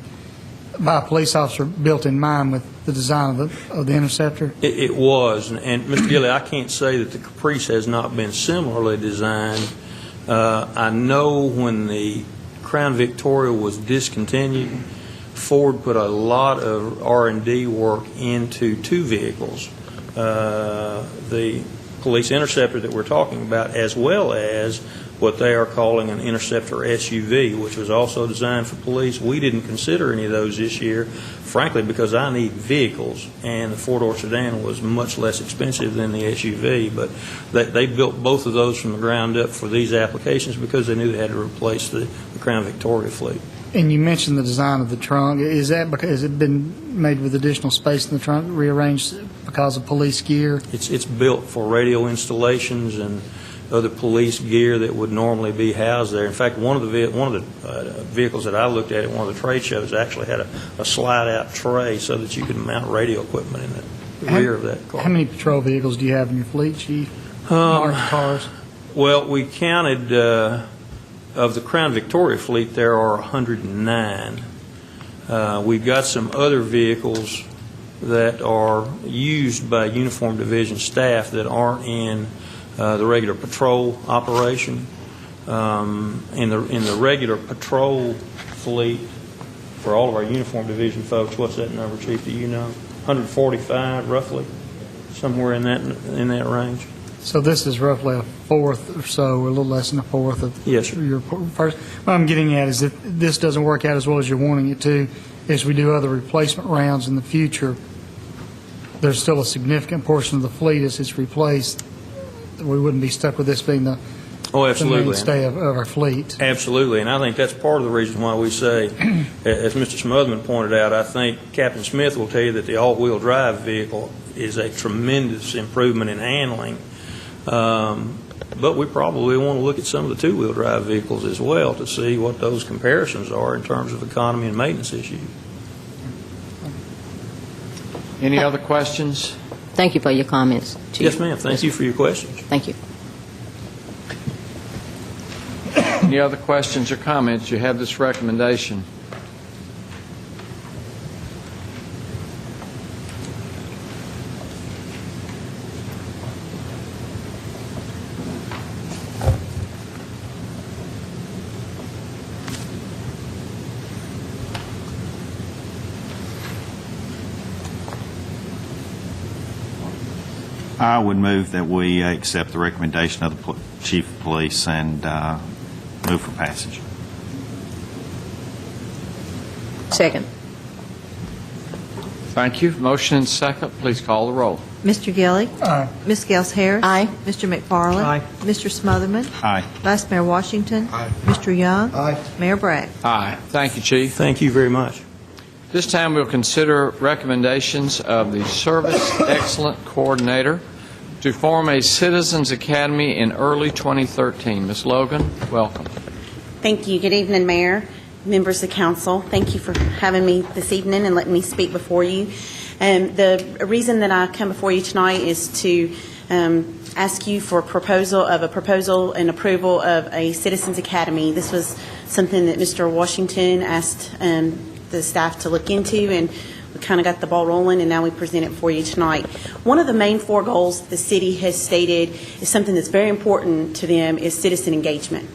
by a police officer, built in mind with the design of the Interceptor. It was, and Mr. Gilly, I can't say that the Caprice has not been similarly designed. I know when the Crown Victoria was discontinued, Ford put a lot of R&D work into two vehicles, the police Interceptor that we're talking about, as well as what they are calling an Interceptor SUV, which was also designed for police. We didn't consider any of those this year, frankly, because I need vehicles, and the four-door sedan was much less expensive than the SUV. But they built both of those from the ground up for these applications because they knew they had to replace the Crown Victoria fleet. And you mentioned the design of the trunk. Is that because has it been made with additional space in the trunk, rearranged because of police gear? It's built for radio installations and other police gear that would normally be housed there. In fact, one of the vehicles that I looked at one of the trade shows actually had a slide-out tray so that you could mount radio equipment in the rear of that car. How many patrol vehicles do you have in your fleet, Chief? Marked cars? Well, we counted, of the Crown Victoria fleet, there are 109. We've got some other vehicles that are used by Uniform Division staff that aren't in the regular patrol operation. In the regular patrol fleet, for all of our Uniform Division folks, what's that number, Chief? Do you know? 145, roughly, somewhere in that range. So this is roughly a fourth or so, or a little less than a fourth of Yes, sir. your first. What I'm getting at is if this doesn't work out as well as you're wanting it to, as we do other replacement rounds in the future, there's still a significant portion of the fleet as it's replaced. We wouldn't be stuck with this being the mainstay of our fleet. Absolutely, and I think that's part of the reason why we say, as Mr. Smotherman pointed out, I think Captain Smith will tell you that the all-wheel drive vehicle is a tremendous improvement in handling. But we probably want to look at some of the two-wheel drive vehicles as well to see what those comparisons are in terms of economy and maintenance issues. Any other questions? Thank you for your comments, Chief. Yes, ma'am. Thank you for your questions. Thank you. Any other questions or comments? You have this recommendation. I would move that we accept the recommendation of the Chief of Police and move for passage. Second. Thank you. Motion and second. Please call the roll. Mr. Gilly? Aye. Ms. Gels Harris? Aye. Mr. McFarland? Aye. Mr. Smotherman? Aye. Vice Mayor Washington? Aye. Mr. Young? Aye. Mayor Bragg? Aye. Thank you, Chief. Thank you very much. This time we'll consider recommendations of the Service Excellence Coordinator to form a Citizens Academy in early 2013. Ms. Logan, welcome. Thank you. Good evening, Mayor, members of Council. Thank you for having me this evening and letting me speak before you. The reason that I come before you tonight is to ask you for a proposal and approval of a Citizens Academy. This was something that Mr. Washington asked the staff to look into, and we kind of got the ball rolling, and now we present it for you tonight. One of the main four goals the city has stated is something that's very important to them is citizen engagement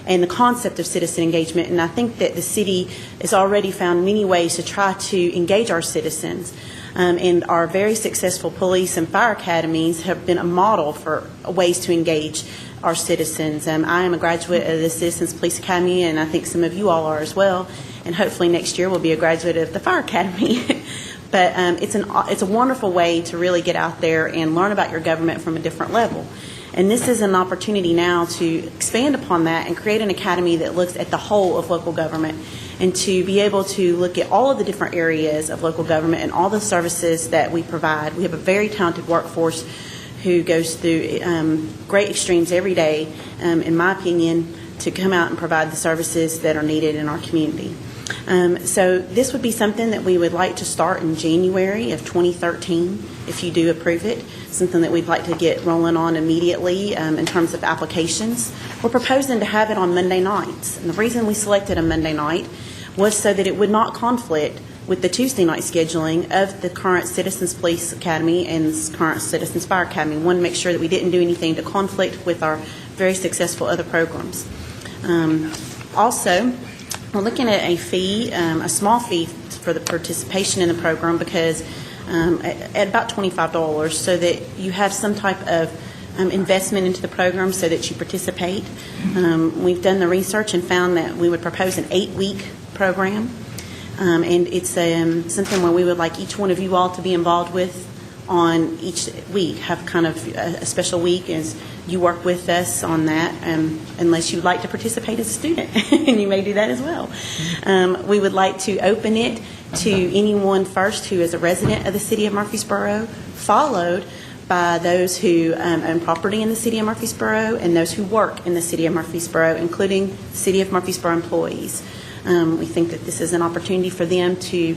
and the concept of citizen engagement. And I think that the city has already found many ways to try to engage our citizens. And our very successful police and fire academies have been a model for ways to engage our citizens. I am a graduate of the Citizens Police Academy, and I think some of you all are as well. And hopefully next year we'll be a graduate of the Fire Academy. But it's a wonderful way to really get out there and learn about your government from a different level. And this is an opportunity now to expand upon that and create an academy that looks at the whole of local government and to be able to look at all of the different areas of local government and all the services that we provide. We have a very talented workforce who goes through great extremes every day, in my opinion, to come out and provide the services that are needed in our community. So this would be something that we would like to start in January of 2013, if you do approve it, something that we'd like to get rolling on immediately in terms of applications. We're proposing to have it on Monday nights. And the reason we selected a Monday night was so that it would not conflict with the Tuesday night scheduling of the current Citizens Police Academy and current Citizens Fire Academy. We wanted to make sure that we didn't do anything to conflict with our very successful other programs. Also, we're looking at a fee, a small fee for the participation in the program, because at about $25, so that you have some type of investment into the program so that you participate. We've done the research and found that we would propose an 8-week program, and it's something where we would like each one of you all to be involved with on each week, have kind of a special week as you work with us on that, unless you'd like to participate as a student, and you may do that as well. We would like to open it to anyone first who is a resident of the City of Murfreesboro, followed by those who own property in the City of Murfreesboro and those who work in the City of Murfreesboro, including City of Murfreesboro employees. We think that this is an opportunity for them to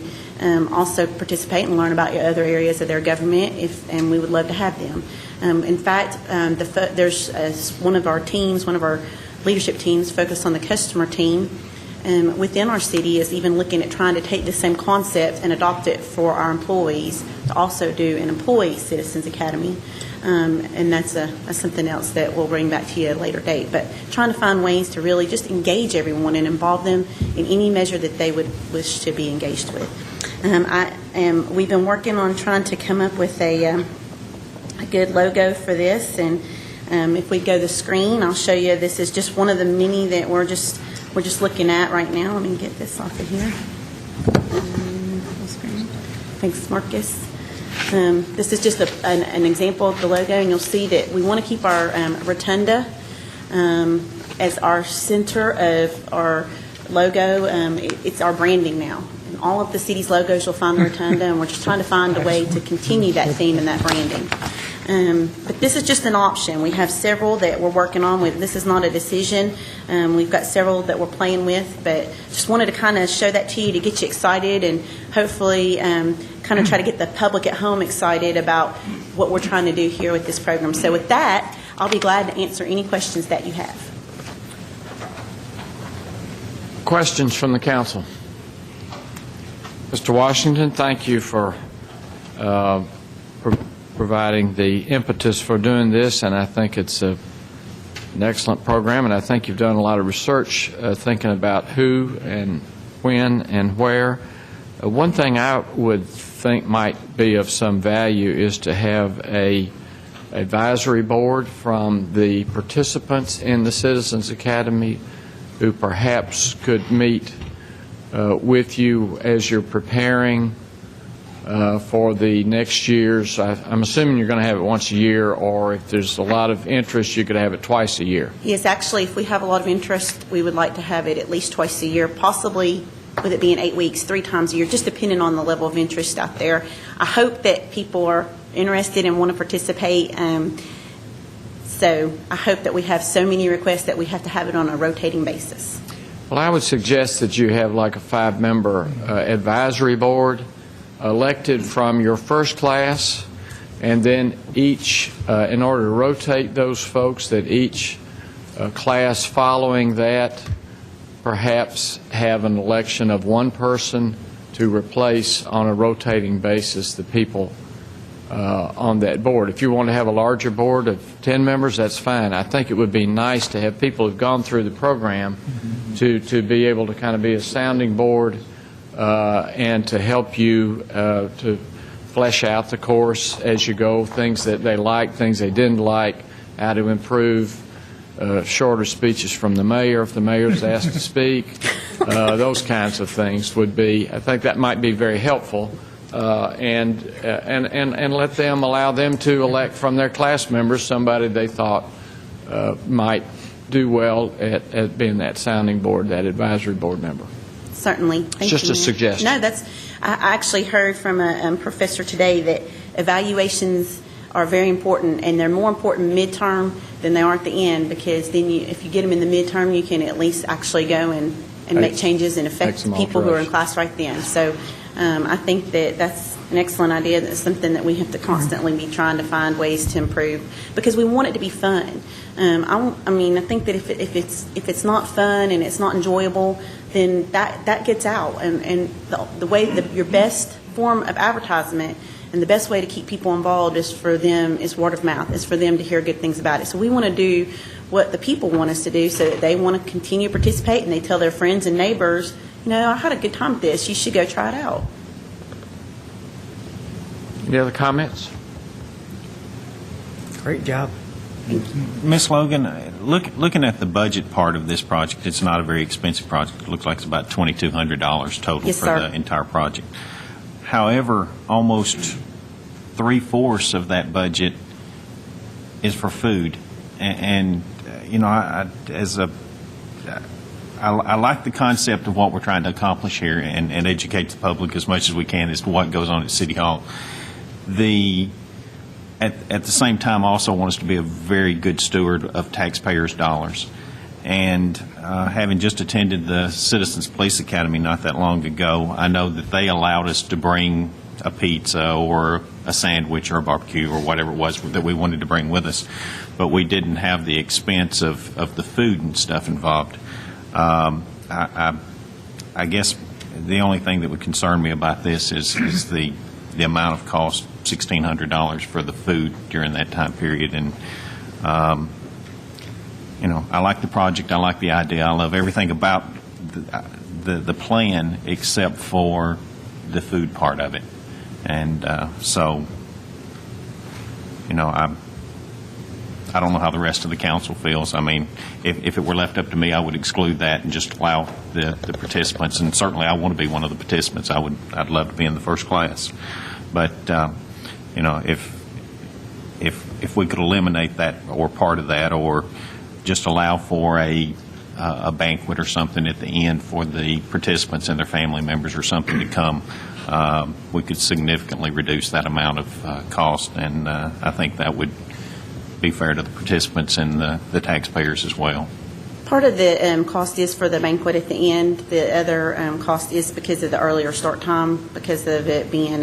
also participate and learn about other areas of their government, and we would love to have them. In fact, there's one of our teams, one of our leadership teams focused on the customer team within our city is even looking at trying to take the same concept and adopt it for our employees to also do an employee citizens academy. And that's something else that we'll bring back to you at a later date. But trying to find ways to really just engage everyone and involve them in any measure that they would wish to be engaged with. We've been working on trying to come up with a good logo for this, and if we go to the screen, I'll show you. This is just one of the many that we're just looking at right now. Let me get this off of here. Thanks, Marcus. This is just an example of the logo, and you'll see that we want to keep our rotunda as our center of our logo. It's our branding now. In all of the city's logos, you'll find the rotunda, and we're just trying to find a way to continue that theme and that branding. But this is just an option. We have several that we're working on. This is not a decision. We've got several that we're playing with, but just wanted to kind of show that to you to get you excited and hopefully kind of try to get the public at home excited about what we're trying to do here with this program. So with that, I'll be glad to answer any questions that you have. Questions from the council? Mr. Washington, thank you for providing the impetus for doing this, and I think it's an excellent program, and I think you've done a lot of research thinking about who and when and where. One thing I would think might be of some value is to have a advisory board from the participants in the Citizens Academy who perhaps could meet with you as you're preparing for the next year's. I'm assuming you're going to have it once a year, or if there's a lot of interest, you could have it twice a year. Yes, actually, if we have a lot of interest, we would like to have it at least twice a year, possibly with it being 8 weeks, 3 times a year, just depending on the level of interest out there. I hope that people are interested and want to participate. So I hope that we have so many requests that we have to have it on a rotating basis. Well, I would suggest that you have like a 5-member advisory board elected from your first class, and then each, in order to rotate those folks, that each class following that perhaps have an election of one person to replace on a rotating basis the people on that board. If you want to have a larger board of 10 members, that's fine. I think it would be nice to have people who've gone through the program to be able to kind of be a sounding board and to help you to flesh out the course as you go, things that they liked, things they didn't like, how to improve, shorter speeches from the mayor if the mayor's asked to speak, those kinds of things would be, I think that might be very helpful, and let them, allow them to elect from their class members somebody they thought might do well at being that sounding board, that advisory board member. Certainly. Thank it's just you, a Mayor. suggestion. No, I actually heard from a professor today that evaluations are very important, and they're more important midterm than they are at the end, because then if you get them in the midterm, you can at least actually go and make changes and affect some people who are in alterations. class right then. So I think that that's an excellent idea. That's something that we have to constantly be trying to find ways to improve, because we want it to be fun. I think that if it's not fun and it's not enjoyable, then that gets out. And the way your best form of advertisement and the best way to keep people involved is word of mouth. Is for them to hear good things about it. So we want to do what the people want us to do, so that they want to continue to participate, and they tell their friends and neighbors, I had a good time with this. You should go try it out. Any other comments? Great job. Ms. Logan, looking at the budget part of this project, it's not a very expensive project. It looks like it's about $2,200 total Yes, for sir. the entire project. However, almost 3/4 of that budget is for food. And I like the concept of what we're trying to accomplish here and educate the public as much as we can as to what goes on at City Hall. At the same time, I also want us to be a very good steward of taxpayers' dollars. And having just attended the Citizens Police Academy not that long ago, I know that they allowed us to bring a pizza or a sandwich or a barbecue or whatever it was that we wanted to bring with us. But we didn't have the expense of the food and stuff involved. I guess the only thing that would concern me about this is the amount of cost, $1,600 for the food during that time period. And, I like the project. I like the idea. I love everything about the plan except for the food part of it. And I don't know how the rest of the council feels. I mean, if it were left up to me, I would exclude that and just allow the participants. And certainly, I want to be one of the participants. I'd love to be in the first class. But if we could eliminate that or part of that, or just allow for a banquet or something at the end for the participants and their family members or something to come, we could significantly reduce that amount of cost. And I think that would be fair to the participants and the taxpayers as well. Part of the cost is for the banquet at the end. The other cost is because of the earlier start time, because of it being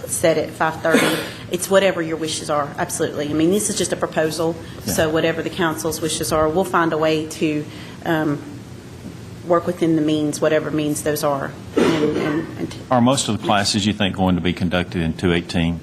set at 5:30. It's whatever your wishes are, absolutely. I mean, this is just a proposal, so whatever the council's wishes are, we'll find a way to work within the means, whatever means those are. Are most of the classes, you think, going to be conducted in 218?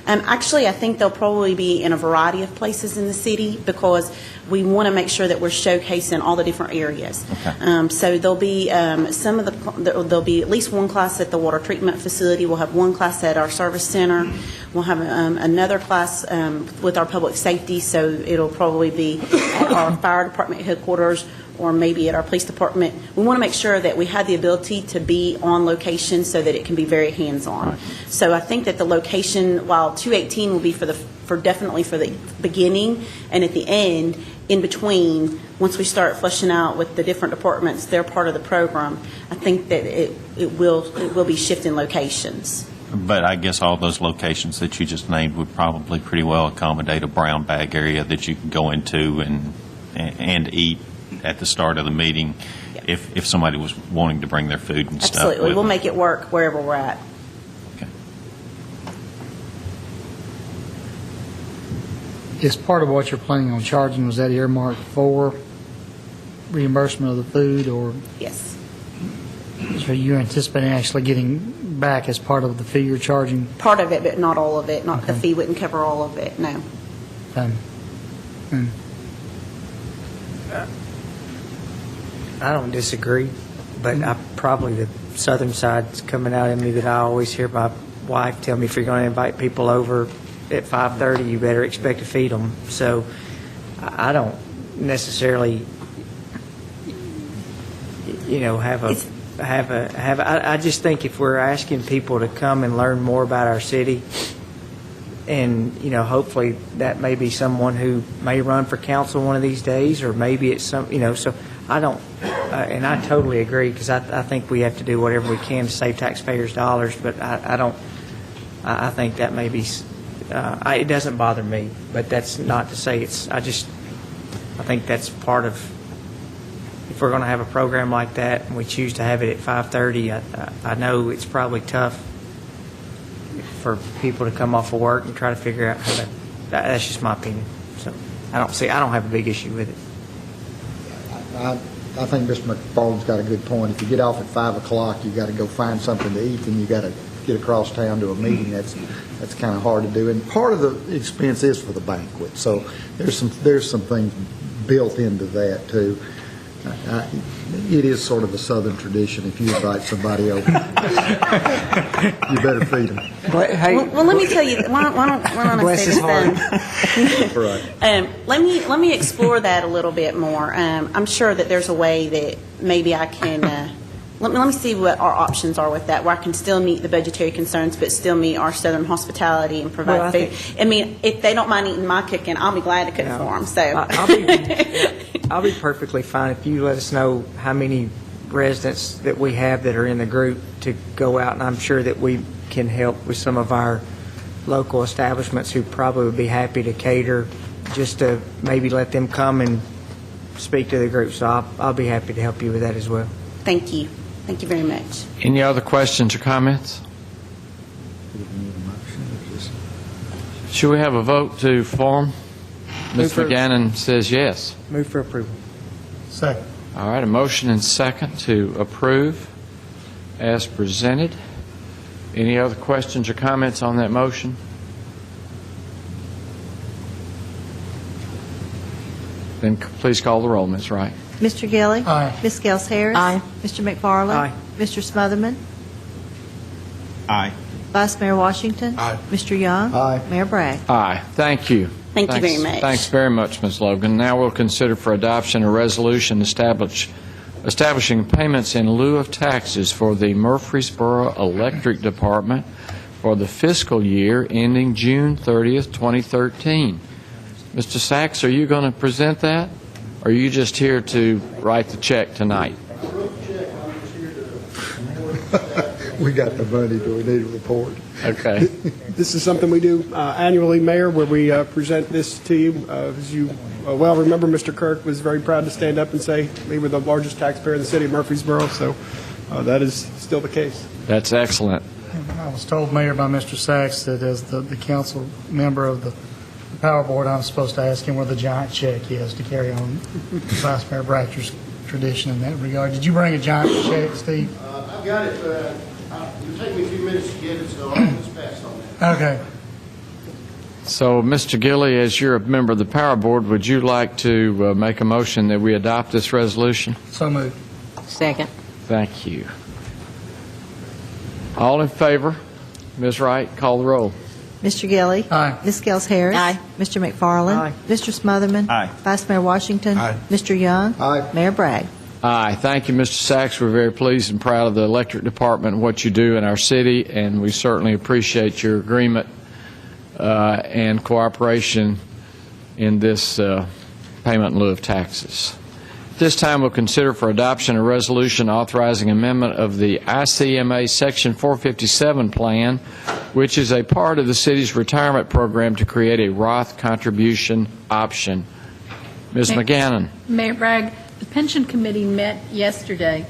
Actually, I think they'll probably be in a variety of places in the city, because we want to make sure that we're showcasing all the different areas. Okay. So there'll be there'll be at least one class at the water treatment facility. We'll have one class at our service center. We'll have another class with our public safety. So it'll probably be at our fire department headquarters, or maybe at our police department. We want to make sure that we have the ability to be on location so that it can be very hands-on. Right. So I think that the location, while 218 will be definitely for the beginning, and at the end, in between, once we start flushing out with the different departments, they're part of the program, I think that it will be shifting locations. But I guess all those locations that you just named would probably pretty well accommodate a brown bag area that you can go into and eat at the start of the meeting, if somebody was wanting to bring their food and stuff. Absolutely. We'll make it work wherever we're at. Okay. Is part of what you're planning on charging, was that earmarked for reimbursement of the food, or Yes. so you're anticipating actually getting back as part of the fee you're charging? Part of it, but not all of it. The Okay. fee wouldn't cover all of it, no. I don't disagree, but I probably the southern side's coming out in me that I always hear my wife tell me, if you're going to invite people over at 5:30, you better expect to feed them. So I don't necessarily, I just think if we're asking people to come and learn more about our city, and hopefully that may be someone who may run for council one of these days, or maybe it's some, so I don't, and I totally agree, because I think we have to do whatever we can to save taxpayers' dollars, but I think that may be It doesn't bother me, but that's not to say it's, I think that's part of, if we're going to have a program like that and we choose to have it at 5:30, I know it's probably tough for people to come off of work and try to figure out how to, that's just my opinion. So I don't have a big issue with it. I think Mr. McFarland's got a good point. If you get off at 5 o'clock, you got to go find something to eat, and you got to get across town to a meeting. That's kind of hard to do. And part of the expense is for the banquet. So there's some things built into that too. It is sort of a Southern tradition. If you invite somebody over, you better feed them. Well, let me tell you. Why don't I say this then? Right. Let me explore that a little bit more. I'm sure that there's a way that maybe I can. Let me see what our options are with that, where I can still meet the budgetary concerns, but still meet our Southern hospitality and provide food. I mean, if they don't mind eating my cooking, I'll be glad to cook for them. So I'll be perfectly fine if you let us know how many residents that we have that are in the group to go out, and I'm sure that we can help with some of our local establishments who probably would be happy to cater, just to maybe let them come and speak to the group. So I'll be happy to help you with that as well. Thank you. Thank you very much. Any other questions or comments? Should we have a vote to form? Ms. McGannon says yes. Move for approval. Second. All right, a motion and second to approve as presented. Any other questions or comments on that motion? Then please call the roll, Ms. Wright. Mr. Gilly? Aye. Ms. Gels Harris? Aye. Mr. McFarland? Aye. Mr. Smotherman? Aye. Vice Mayor Washington? Aye. Mr. Young? Aye. Mayor Bragg? Aye. Thank you. Thank you very much. Thanks very much, Ms. Logan. Now we'll consider for adoption a resolution establishing payments in lieu of taxes for the Murfreesboro Electric Department for the fiscal year ending June 30th, 2013. Mr. Sachs, are you going to present that? Or are you just here to write the check tonight? We got the money. Do we need a report? Okay. This is something we do annually, Mayor, where we present this to you. As you well remember, Mr. Kirk was very proud to stand up and say we were the largest taxpayer in the city of Murfreesboro, so that is still the case. That's excellent. I was told, Mayor, by Mr. Sachs that as the council member of the Power Board, I'm supposed to ask him where the giant check is to carry on Vice Mayor Bratcher's tradition in that regard. Did you bring a giant check, Steve? I've got it, but it'll take me a few minutes to get it, so I'll just pass on that. Okay. So, Mr. Gilly, as you're a member of the Power Board, would you like to make a motion that we adopt this resolution? So moved. Second. Thank you. All in favor? Ms. Wright, call the roll. Mr. Gilly? Aye. Ms. Gels Harris? Aye. Mr. McFarland? Aye. Mr. Smotherman? Aye. Vice Mayor Washington? Aye. Mr. Young? Aye. Mayor Bragg? Aye. Thank you, Mr. Sachs. We're very pleased and proud of the electric department and what you do in our city, and we certainly appreciate your agreement and cooperation in this payment in lieu of taxes. At this time, we'll consider for adoption a resolution authorizing amendment of the ICMA Section 457 plan, which is a part of the city's retirement program to create a Roth contribution option. Ms. McGannon. Mayor Bragg, the Pension Committee met yesterday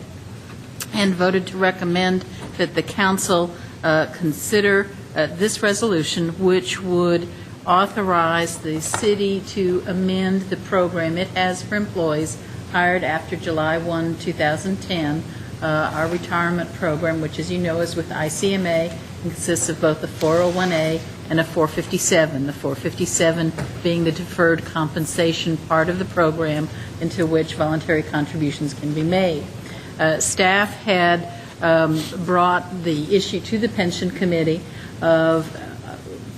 and voted to recommend that the council consider this resolution, which would authorize the city to amend the program it has for employees hired after July 1, 2010. Our retirement program, which, as you know, is with ICMA, consists of both a 401A and a 457, the 457 being the deferred compensation part of the program into which voluntary contributions can be made. Staff had brought the issue to the Pension Committee of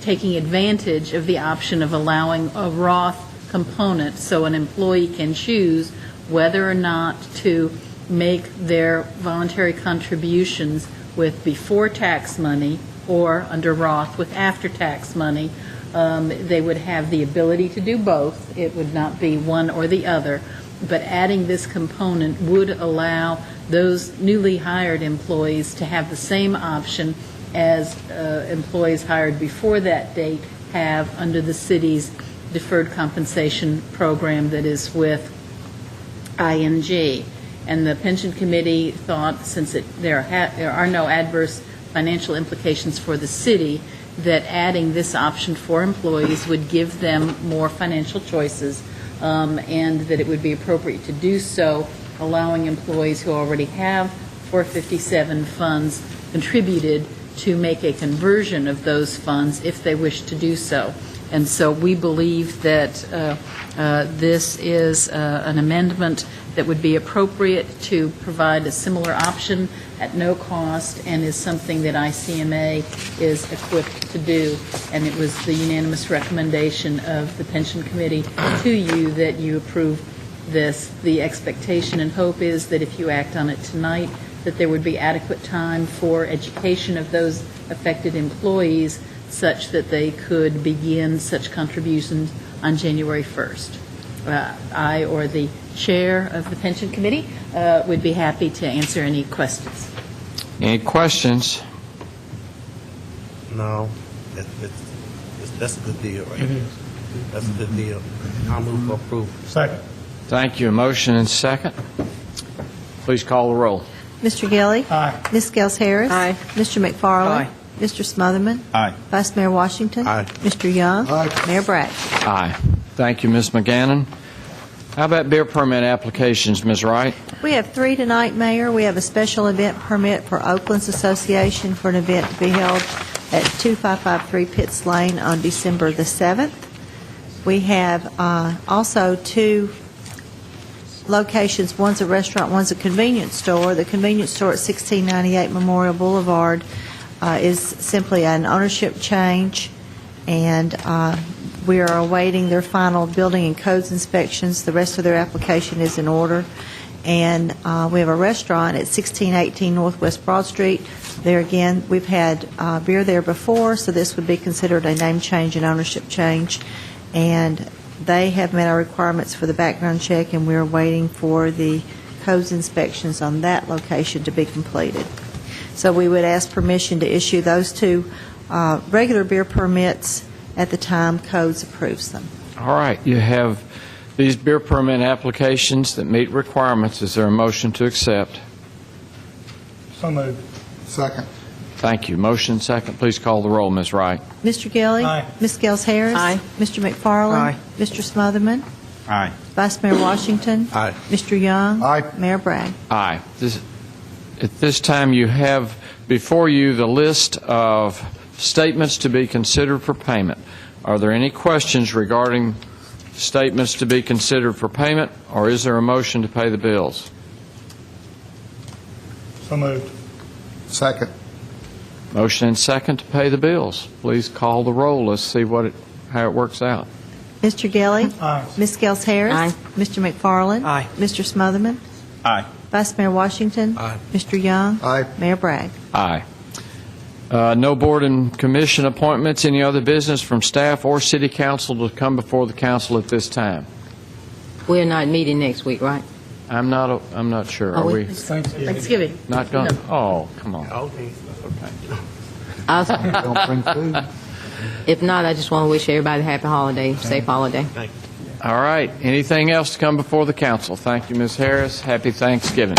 taking advantage of the option of allowing a Roth component so an employee can choose whether or not to make their voluntary contributions with before tax money or under Roth with after tax money. They would have the ability to do both. It would not be one or the other. But adding this component would allow those newly hired employees to have the same option as employees hired before that date have under the city's deferred compensation program that is with ING. And the pension committee thought, since there are no adverse financial implications for the city, that adding this option for employees would give them more financial choices, and that it would be appropriate to do so, allowing employees who already have 457 funds contributed to make a conversion of those funds if they wish to do so. And so we believe that this is an amendment that would be appropriate to provide a similar option at no cost, and is something that ICMA is equipped to do. And it was the unanimous recommendation of the Pension Committee to you that you approve this. The expectation and hope is that if you act on it tonight, that there would be adequate time for education of those affected employees such that they could begin such contributions on January 1st. I or the chair of the Pension Committee would be happy to answer any questions. Any questions? No, that's a good deal, right? That's a good deal. I'll move for approval. Second. Thank you. A motion and second. Please call the roll. Mr. Gilly? Aye. Ms. Gels Harris? Aye. Mr. McFarland? Aye. Mr. Smotherman? Aye. Vice Mayor Washington? Aye. Mr. Young? Aye. Mayor Bragg? Aye. Thank you, Ms. McGannon. How about beer permit applications, Ms. Wright? We have 3 tonight, Mayor. We have a special event permit for Oakland's Association for an event to be held at 2553 Pitts Lane on December the 7th. We have also 2 locations. One's a restaurant, one's a convenience store. The convenience store at 1698 Memorial Boulevard is simply an ownership change, and we are awaiting their final building and codes inspections. The rest of their application is in order. And we have a restaurant at 1618 Northwest Broad Street. There again, we've had beer there before, so this would be considered a name change and ownership change. And they have met our requirements for the background check, and we're waiting for the codes inspections on that location to be completed. So we would ask permission to issue those 2 regular beer permits at the time codes approves them. All right. You have these beer permit applications that meet requirements. Is there a motion to accept? So moved. Second. Thank you. Motion second. Please call the roll, Ms. Wright. Mr. Gilly? Aye. Ms. Gels Harris? Aye. Mr. McFarland? Aye. Mr. Smotherman? Aye. Vice Mayor Washington? Aye. Mr. Young? Aye. Mayor Bragg? Aye. At this time, you have before you the list of statements to be considered for payment. Are there any questions regarding statements to be considered for payment, or is there a motion to pay the bills? So moved. Second. Motion and second to pay the bills. Please call the roll. Let's see how it works out. Mr. Gilly? Aye. Ms. Gels Harris? Aye. Mr. McFarland? Aye. Mr. Smotherman? Aye. Vice Mayor Washington? Aye. Mr. Young? Aye. Mayor Bragg? Aye. No board and commission appointments. Any other business from staff or city council to come before the council at this time? We're not meeting next week, right? I'm not sure. Are Oh, we Thanksgiving. not going? Oh, come on. Okay. Don't bring food. If not, I just want to wish everybody a happy holiday, safe holiday. Thank you. All right. Anything else to come before the council? Thank you, Ms. Harris. Happy Thanksgiving.